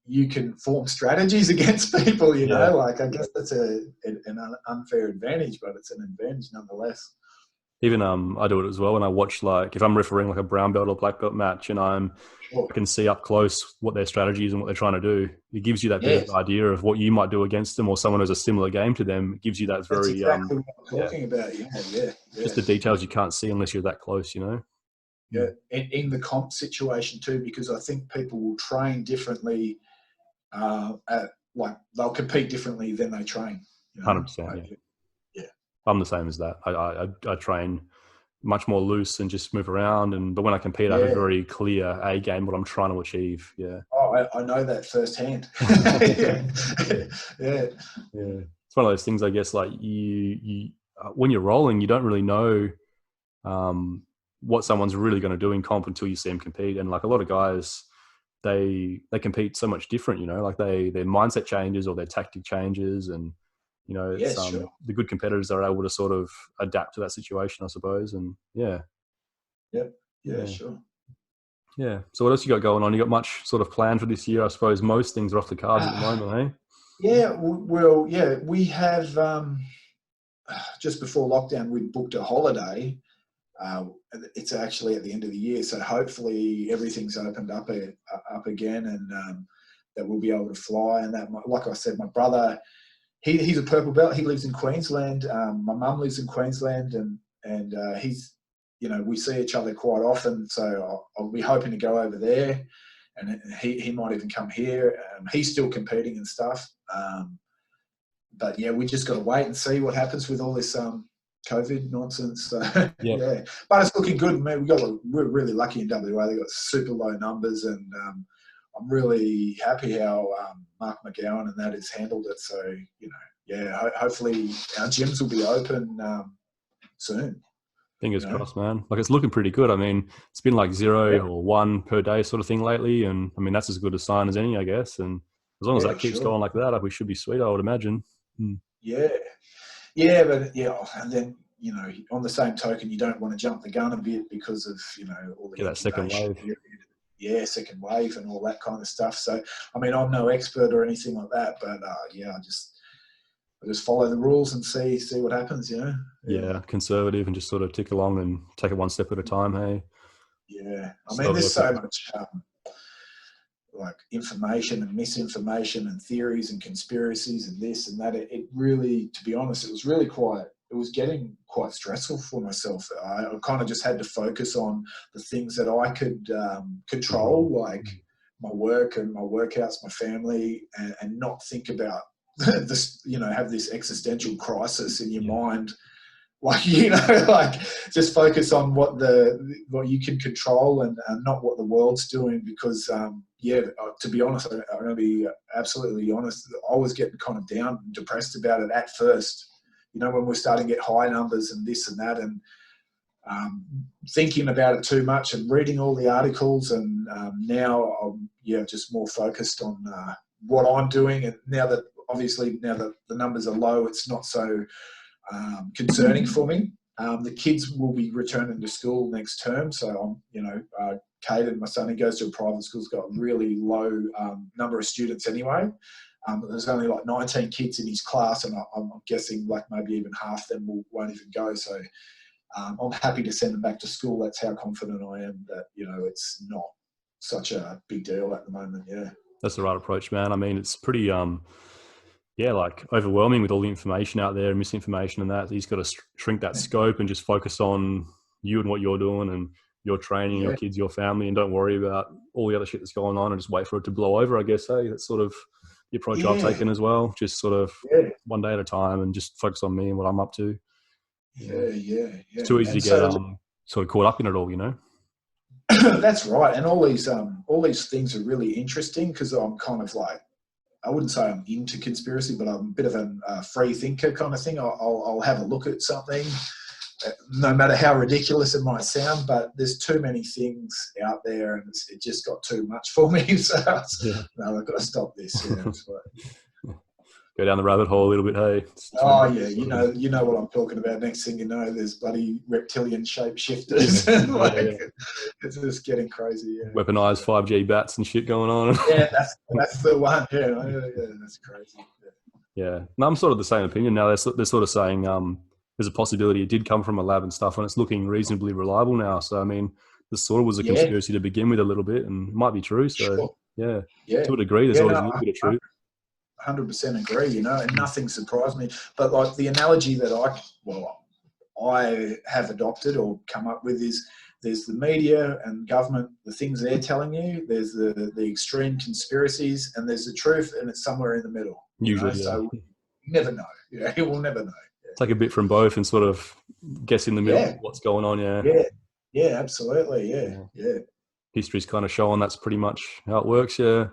you can form strategies against people. You know, like I guess that's an unfair advantage, but it's an advantage nonetheless. Even I do it as well when I watch, like if I'm refereeing like a brown belt or black belt match and I can see up close what their strategy is and what they're trying to do. It gives you that bit of idea of what you might do against them or someone who's a similar game to them. It gives you that very exactly what I'm talking about. Yeah. Just the details you can't see unless you're that close, you know. Yeah, in the comp situation too, because I think people will train differently. Like they'll compete differently than they train. 100%. Yeah. I'm the same as that. I train much more loose and just move around, but when I compete, I have a very clear A game, what I'm trying to achieve. Yeah. Oh, I know that firsthand. Yeah. It's one of those things, I guess. Like you when you're rolling, you don't really know what someone's really going to do in comp until you see them compete. And like a lot of guys, they compete so much different. You know, like their mindset changes or their tactic changes, and you know, it's, the good competitors are able to sort of adapt to that situation, I suppose. And yeah, sure. Yeah. So what else you got going on? You got much sort of planned for this year? I suppose most things are off the cards at the moment, eh? Yeah. Well, yeah, we have just before lockdown, we booked a holiday. It's actually at the end of the year, so hopefully everything's opened up again, and that we'll be able to fly. And that, like I said, my brother. He's a purple belt. He lives in Queensland. My mum lives in Queensland, and he's, you know, we see each other quite often. So I'll be hoping to go over there, and he might even come here. He's still competing and stuff. But yeah, we just got to wait and see what happens with all this COVID nonsense. So, yeah, but it's looking good. Man, we're really lucky in WA. They got super low numbers, and I'm really happy how Mark McGowan and that has handled it. So, you know, hopefully our gyms will be open soon. Fingers crossed, man. Like it's looking pretty good. I mean, it's been like 0 or 1 per day sort of thing lately. And I mean, that's as good a sign as any, I guess. And as long as that keeps going like that, we should be sweet, I would imagine. Yeah, but and then, you know, on the same token, you don't want to jump the gun a bit because of, you know, all the that second wave. Second wave and all that kind of stuff. So, I mean, I'm no expert or anything like that, but I just follow the rules and see what happens, you know. Yeah, conservative and just sort of tick along and take it one step at a time. Hey. Yeah, I mean, there's so much like information and misinformation and theories and conspiracies and this and that. It really, to be honest, it was getting quite stressful for myself. I kind of just had to focus on the things that I could control, like my work and my workouts, my family, and not think about this, you know, have this existential crisis in your mind. Like, you know, like just focus on what you can control and not what the world's doing, because, to be honest, I'm going to be absolutely honest, I was getting kind of down and depressed about it at first. You know, when we're starting to get high numbers and this and that, and thinking about it too much and reading all the articles, and now I'm just more focused on what I'm doing. And now that the numbers are low, it's not so concerning for me. The kids will be returning to school next term, so I'm Caden, my son, he goes to a private school. It's got a really low number of students anyway. There's only like 19 kids in his class, and I'm guessing like maybe even half them won't even go. So I'm happy to send them back to school. That's how confident I am that, you know, it's not such a big deal at the moment. Yeah. That's the right approach, man. I mean, it's pretty, like overwhelming with all the information out there and misinformation and that. He's got to shrink that scope and just focus on you and what you're doing and your training, your kids, your family, and don't worry about all the other shit that's going on and just wait for it to blow over, I guess. Hey, that's sort of the approach I've taken as well. Just sort of one day at a time and just focus on me and what I'm up to. It's too easy to get sort of caught up in it all, you know? That's right. And all these things are really interesting because I'm kind of like, I wouldn't say I'm into conspiracy, but I'm a bit of a free thinker kind of thing. I'll have a look at something, no matter how ridiculous it might sound, but there's too many things out there and it just got too much for me. So no, I've got to stop this. Yeah, go down the rabbit hole a little bit, hey? Oh yeah, you know what I'm talking about. Next thing you know, there's bloody reptilian shapeshifters. It's just getting crazy. Yeah. Weaponized 5G bats and shit going on. Yeah, that's the one. Yeah, that's crazy. Yeah. No, I'm sort of the same opinion now. They're sort of saying there's a possibility it did come from a lab and stuff, and it's looking reasonably reliable now. So I mean, this sort of was a conspiracy to begin with a little bit, and it might be true. So yeah, to a degree, there's always a little bit of truth. 100% agree, you know, and nothing surprised me. But like the analogy that I have adopted or come up with is there's the media and government, the things they're telling you, there's the extreme conspiracies, and there's the truth, and it's somewhere in the middle. Usually, So you never know. Yeah, you will never know. Yeah. Take a bit from both and sort of guess in the middle of what's going on. Yeah, absolutely. Yeah. History's kind of showing that's pretty much how it works. Yeah,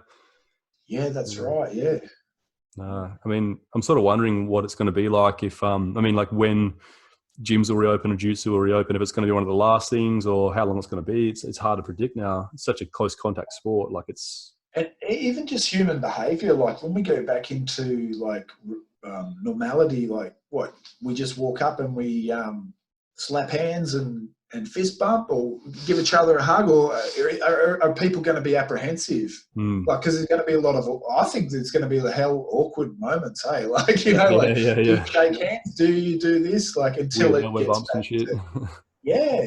that's right. Yeah. I mean, I'm sort of wondering what it's going to be like if, like when gyms will reopen and jiu-jitsu will reopen, if it's going to be one of the last things or how long it's going to be. It's hard to predict now. It's such a close contact sport. Like it's... And even just human behavior, like when we go back into like normality, like what, we just walk up and we slap hands and fist bump or give each other a hug, or are people going to be apprehensive? Like, because there's going to be a lot of, I think there's going to be the hell awkward moments, hey? Like, you know, do you shake hands? Do you do this? Like, until it gets bumps and shit. Yeah.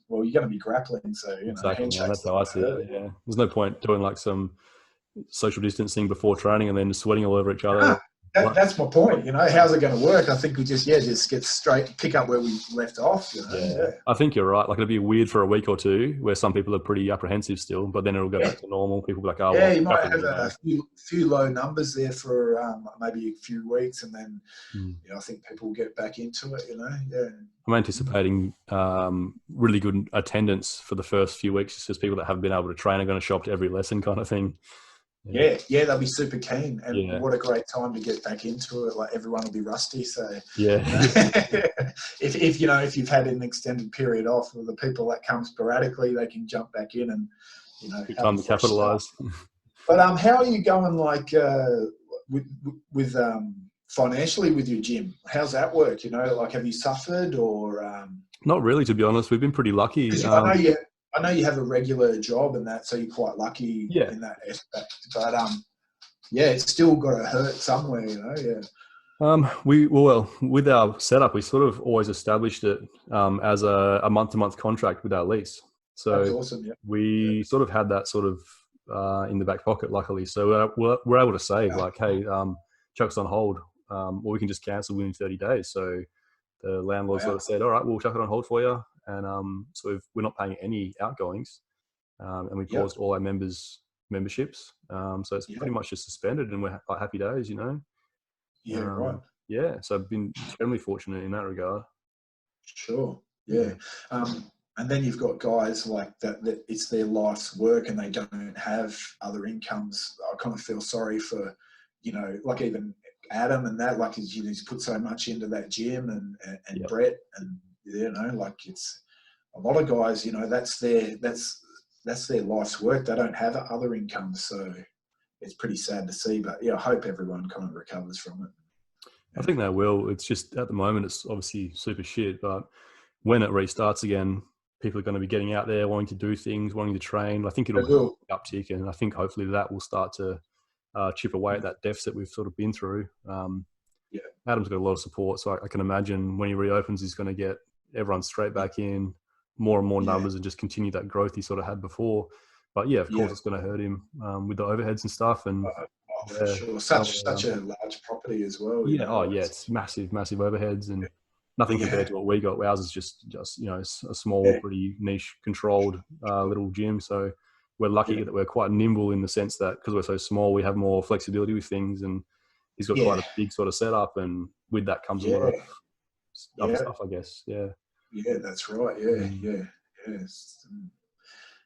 Well, you're going to be grappling, so, you know. Exactly, that's how I see it, yeah. There's no point doing like some social distancing before training and then sweating all over each other. That's my point, you know. How's it going to work? I think we just get straight, pick up where we left off, you know. Yeah. I think you're right. Like, it'll be weird for a week or two where some people are pretty apprehensive still, but then it'll go back to normal. People will be like, oh, yeah, you might have a few low numbers there for maybe a few weeks, and then you know, I think people will get back into it, you know. Yeah. I'm anticipating really good attendance for the first few weeks. It's just people that haven't been able to train are going to show up to every lesson kind of thing. Yeah, they'll be super keen, and what a great time to get back into it. Like, everyone will be rusty, so if you know, if you've had an extended period off, or the people that come sporadically, they can jump back in and, you know, good time to capitalize. But how are you going, like with financially with your gym? How's that work? You know, like, have you suffered or? Not really, to be honest. We've been pretty lucky. I know you have a regular job and that, so you're quite lucky in that aspect. But it's still got to hurt somewhere, you know. Yeah. Well, with our setup, we sort of always established it as a month-to-month contract with our lease. So that's awesome. Yeah. We sort of had that sort of in the back pocket, luckily. So we're able to say, like, hey, chuck's on hold, or we can just cancel within 30 days. So the landlord sort of said, all right, we'll chuck it on hold for you. And so we're not paying any outgoings, and we paused all our memberships. So it's pretty much just suspended, and we're like happy days, you know. Yeah, right. Yeah, so I've been extremely fortunate in that regard. Sure. Yeah. And then you've got guys like that it's their life's work and they don't have other incomes. I kind of feel sorry for, you know, like even Adam and that, like he's put so much into that gym, and Brett, and you know, like it's a lot of guys, you know, that's their life's work. They don't have other incomes, so it's pretty sad to see. But yeah, I hope everyone kind of recovers from it. I think they will. It's just at the moment it's obviously super shit, but when it restarts again, people are going to be getting out there, wanting to do things, wanting to train. I think it'll It will. uptick, and I think hopefully that will start to chip away at that deficit we've sort of been through. Yeah. Adam's got a lot of support, so I can imagine when he reopens, he's going to get everyone straight back in, more and more numbers, and just continue that growth he sort of had before. But yeah, of course, it's going to hurt him with the overheads and stuff. And for sure, such a large property as well. Yeah, You know, it's massive overheads, and nothing compared to what we got. Ours is just a small, pretty niche, controlled little gym. So we're lucky that we're quite nimble in the sense that because we're so small, we have more flexibility with things. And he's got quite a big sort of setup, and with that comes a lot of other stuff, I guess. Yeah. Yeah, that's right. Yes.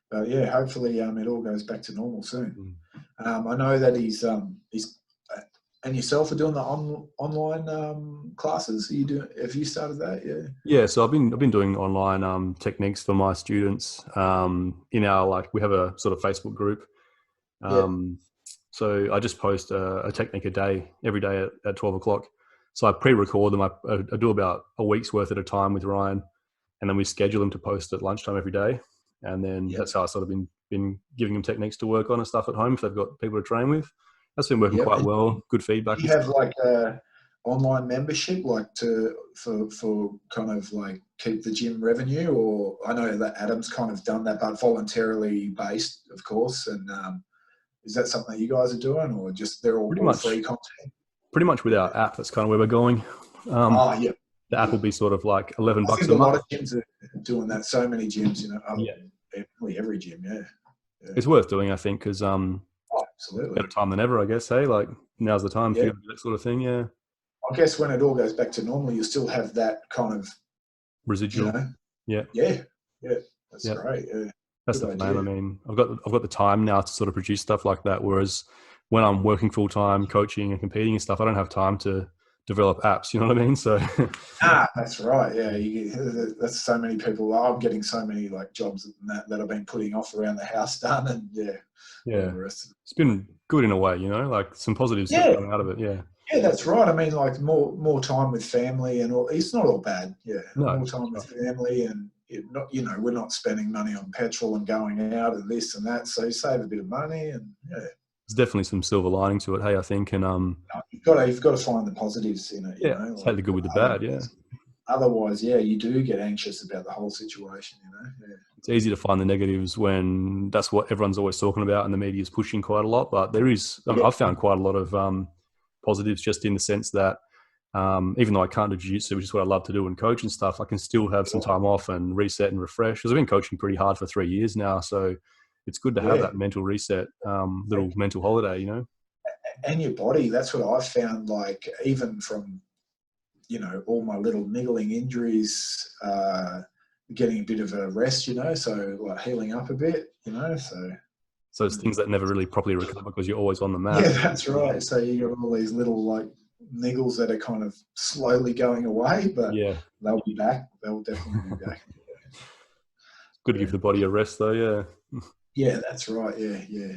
But yeah, hopefully it all goes back to normal soon. I know that he's and yourself are doing the online classes. Are you doing? Have you started that? Yeah. Yeah. So I've been doing online techniques for my students. In our we have a sort of Facebook group. So I just post a technique a day, every day at 12 o'clock. So I pre-record them. I do about a week's worth at a time with Ryan, and then we schedule them to post at lunchtime every day. And then that's how I've sort of been giving them techniques to work on and stuff at home if they've got people to train with. That's been working quite well. Good feedback. Do you have like a online membership for kind of like keep the gym revenue? Or I know that Adam's kind of done that, but voluntarily based, of course. And is that something that you guys are doing, or just they're all free content? Pretty much with our app, that's kind of where we're going. The app will be sort of like $11 a month. A lot of gyms are doing that. So many gyms, every gym, It's worth doing, I think, because absolutely better time than ever, I guess. Hey, like now's the time to do that sort of thing. Yeah. I guess when it all goes back to normal, you still have that kind of residual. Yeah. That's great. Yeah. That's the plan. I mean, I've got the time now to sort of produce stuff like that. Whereas when I'm working full time, coaching and competing and stuff, I don't have time to develop apps. You know what I mean? So. That's right. Yeah, that's so many people. I'm getting so many like jobs that I've been putting off around the house done, and the rest of it. It's been good in a way, like some positives coming out of it. Yeah. Yeah, that's right. I mean, like more time with family and all. It's not all bad. Yeah, more time with family, and we're not spending money on petrol and going out and this and that. So you save a bit of money, and there's definitely some silver lining to it. Hey, I think, and you've got to find the positives in it. Take the good with the bad. Yeah. Otherwise, you do get anxious about the whole situation. It's easy to find the negatives when that's what everyone's always talking about, and the media is pushing quite a lot. But there is, I've found quite a lot of positives, just in the sense that even though I can't do jiu-jitsu, which is what I love to do and coach and stuff, I can still have some time off and reset and refresh. Because I've been coaching pretty hard for 3 years now, so it's good to have that mental reset, little mental holiday, And your body, that's what I've found, like even from, all my little niggling injuries, getting a bit of a rest, so like healing up a bit, So it's things that never really properly recover because you're always on the mat. Yeah, that's right. So you got all these little like niggles that are kind of slowly going away, but they'll be back. They'll definitely be back. Good to give the body a rest though, Yeah, that's right. Yeah.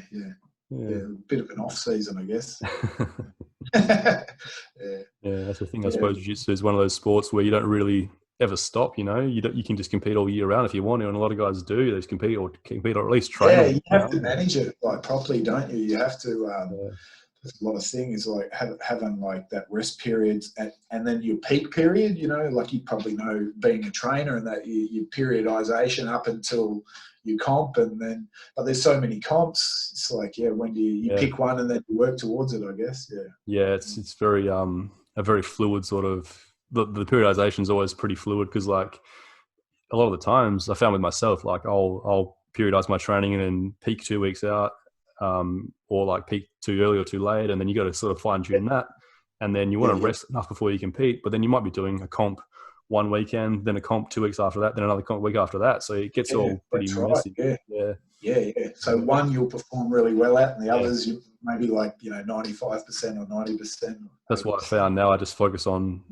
A bit of an off season, I guess. That's the thing. I suppose jiu-jitsu is one of those sports where you don't really ever stop. You can just compete all year round if you want to, and a lot of guys do. They just compete or at least train. Yeah, you have to manage it like properly, don't you? You have to. There's a lot of things like having like that rest period and then your peak period. Like you probably know, being a trainer, and that your periodization up until you comp, and then but there's so many comps. It's like when do you pick one and then you work towards it, I guess. It's very a very fluid sort of. The periodization is always pretty fluid because like a lot of the times I found with myself, like I'll periodize my training and then peak 2 weeks out, or like peak too early or too late, and then you got to sort of fine tune that, and then you want to rest enough before you compete, but then you might be doing a comp one weekend, then a comp 2 weeks after that, then another comp week after that, so it gets all pretty messy. So one you'll perform really well at, and the others you maybe like 95% or 90%. That's what I found now. I just focus on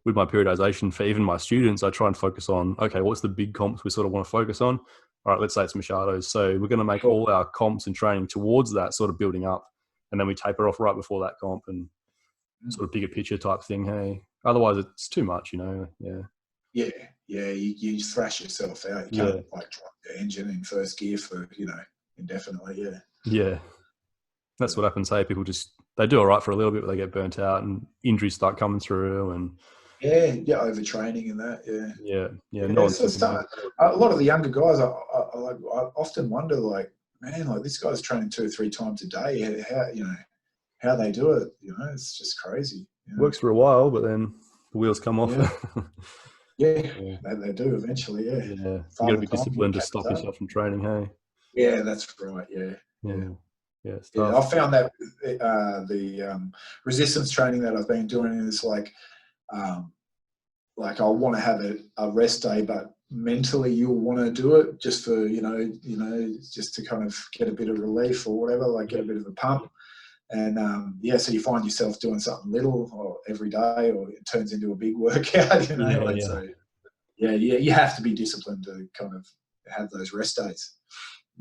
with my periodization for even my students. I try and focus on what's the big comps we sort of want to focus on. All right, let's say it's Machado's. So we're going to make all our comps and training towards that sort of building up, and then we taper off right before that comp and sort of bigger picture type thing. Hey, otherwise it's too much, Yeah, yeah, you thrash yourself out. You Yeah, can't like drive the engine in first gear for indefinitely. Yeah, yeah. That's what happens. Hey, people they do all right for a little bit, but they get burnt out, and injuries start coming through, and yeah, overtraining and that. Yeah, yeah. No yeah. one's So a lot of the younger guys, I often wonder, like, man, like this guy's training 2 or 3 times a day. How they do it? It's just crazy. works for a while, but then the wheels come off. Yeah, yeah, Yeah, they do eventually. Yeah, yeah. You got to father be time will disciplined to catch stop up. yourself from training. Hey, Yeah, that's right. Yeah, yeah. yeah, yeah. It's Yeah, I tough. found that the resistance training that I've been doing is um, like I want to have a rest day, but mentally you'll want to do it just for just to kind of get a bit of relief or whatever, like get a bit of a pump. And so you find yourself doing something little or every day, or it turns into a big workout. Yeah, Like yeah. so. Yeah, you have to be disciplined to kind of have those rest days.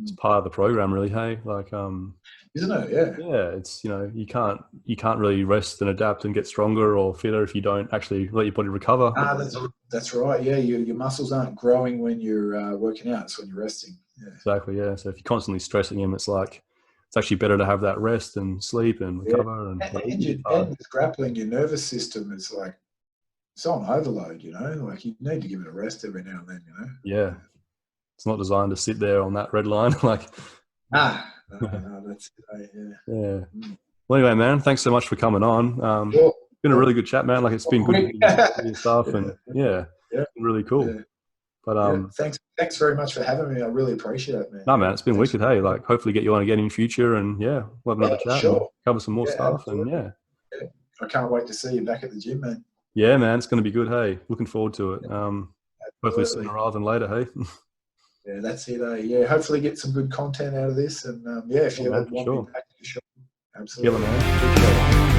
It's part of the program, really. Hey, Isn't it? Yeah. yeah, it's you can't really rest and adapt and get stronger or fitter if you don't actually let your body recover. That's right. Yeah, your muscles aren't growing when you're working out. It's when you're resting. Yeah. Exactly. Yeah. So if you're constantly stressing them, it's actually better to have that rest and sleep and Yeah. recover and eat And, if it's hard. with grappling, your nervous system is like it's on overload. Like you need to give it a rest every now and then. Yeah. It's not designed to sit there on that red line. No, that's it. Yeah. Mm. Well, anyway, man, thanks so much for coming on. Sure. It's been a really good chat, man. Like it's been good to Quick. hear your stuff, Yeah. and yeah, Yeah. it's been really cool. Yeah. But Yeah. Thanks very much for having me. I really appreciate it, man. no, man, it's been Thanks. wicked. Hey, hopefully get you on again in future, and yeah, we'll have another chat and Sure. cover some more Yeah, stuff, and absolutely. yeah. Yeah. I can't wait to see you back at the gym, man. Yeah, man, it's going to be good. Hey, looking forward to it. Hopefully Absolutely. sooner rather than later. Hey. Yeah, that's it. Yeah, hopefully get some good content out of this. And if Yeah, you ever man, for want me sure. back, sure. Killer, Absolutely. man. Appreciate it.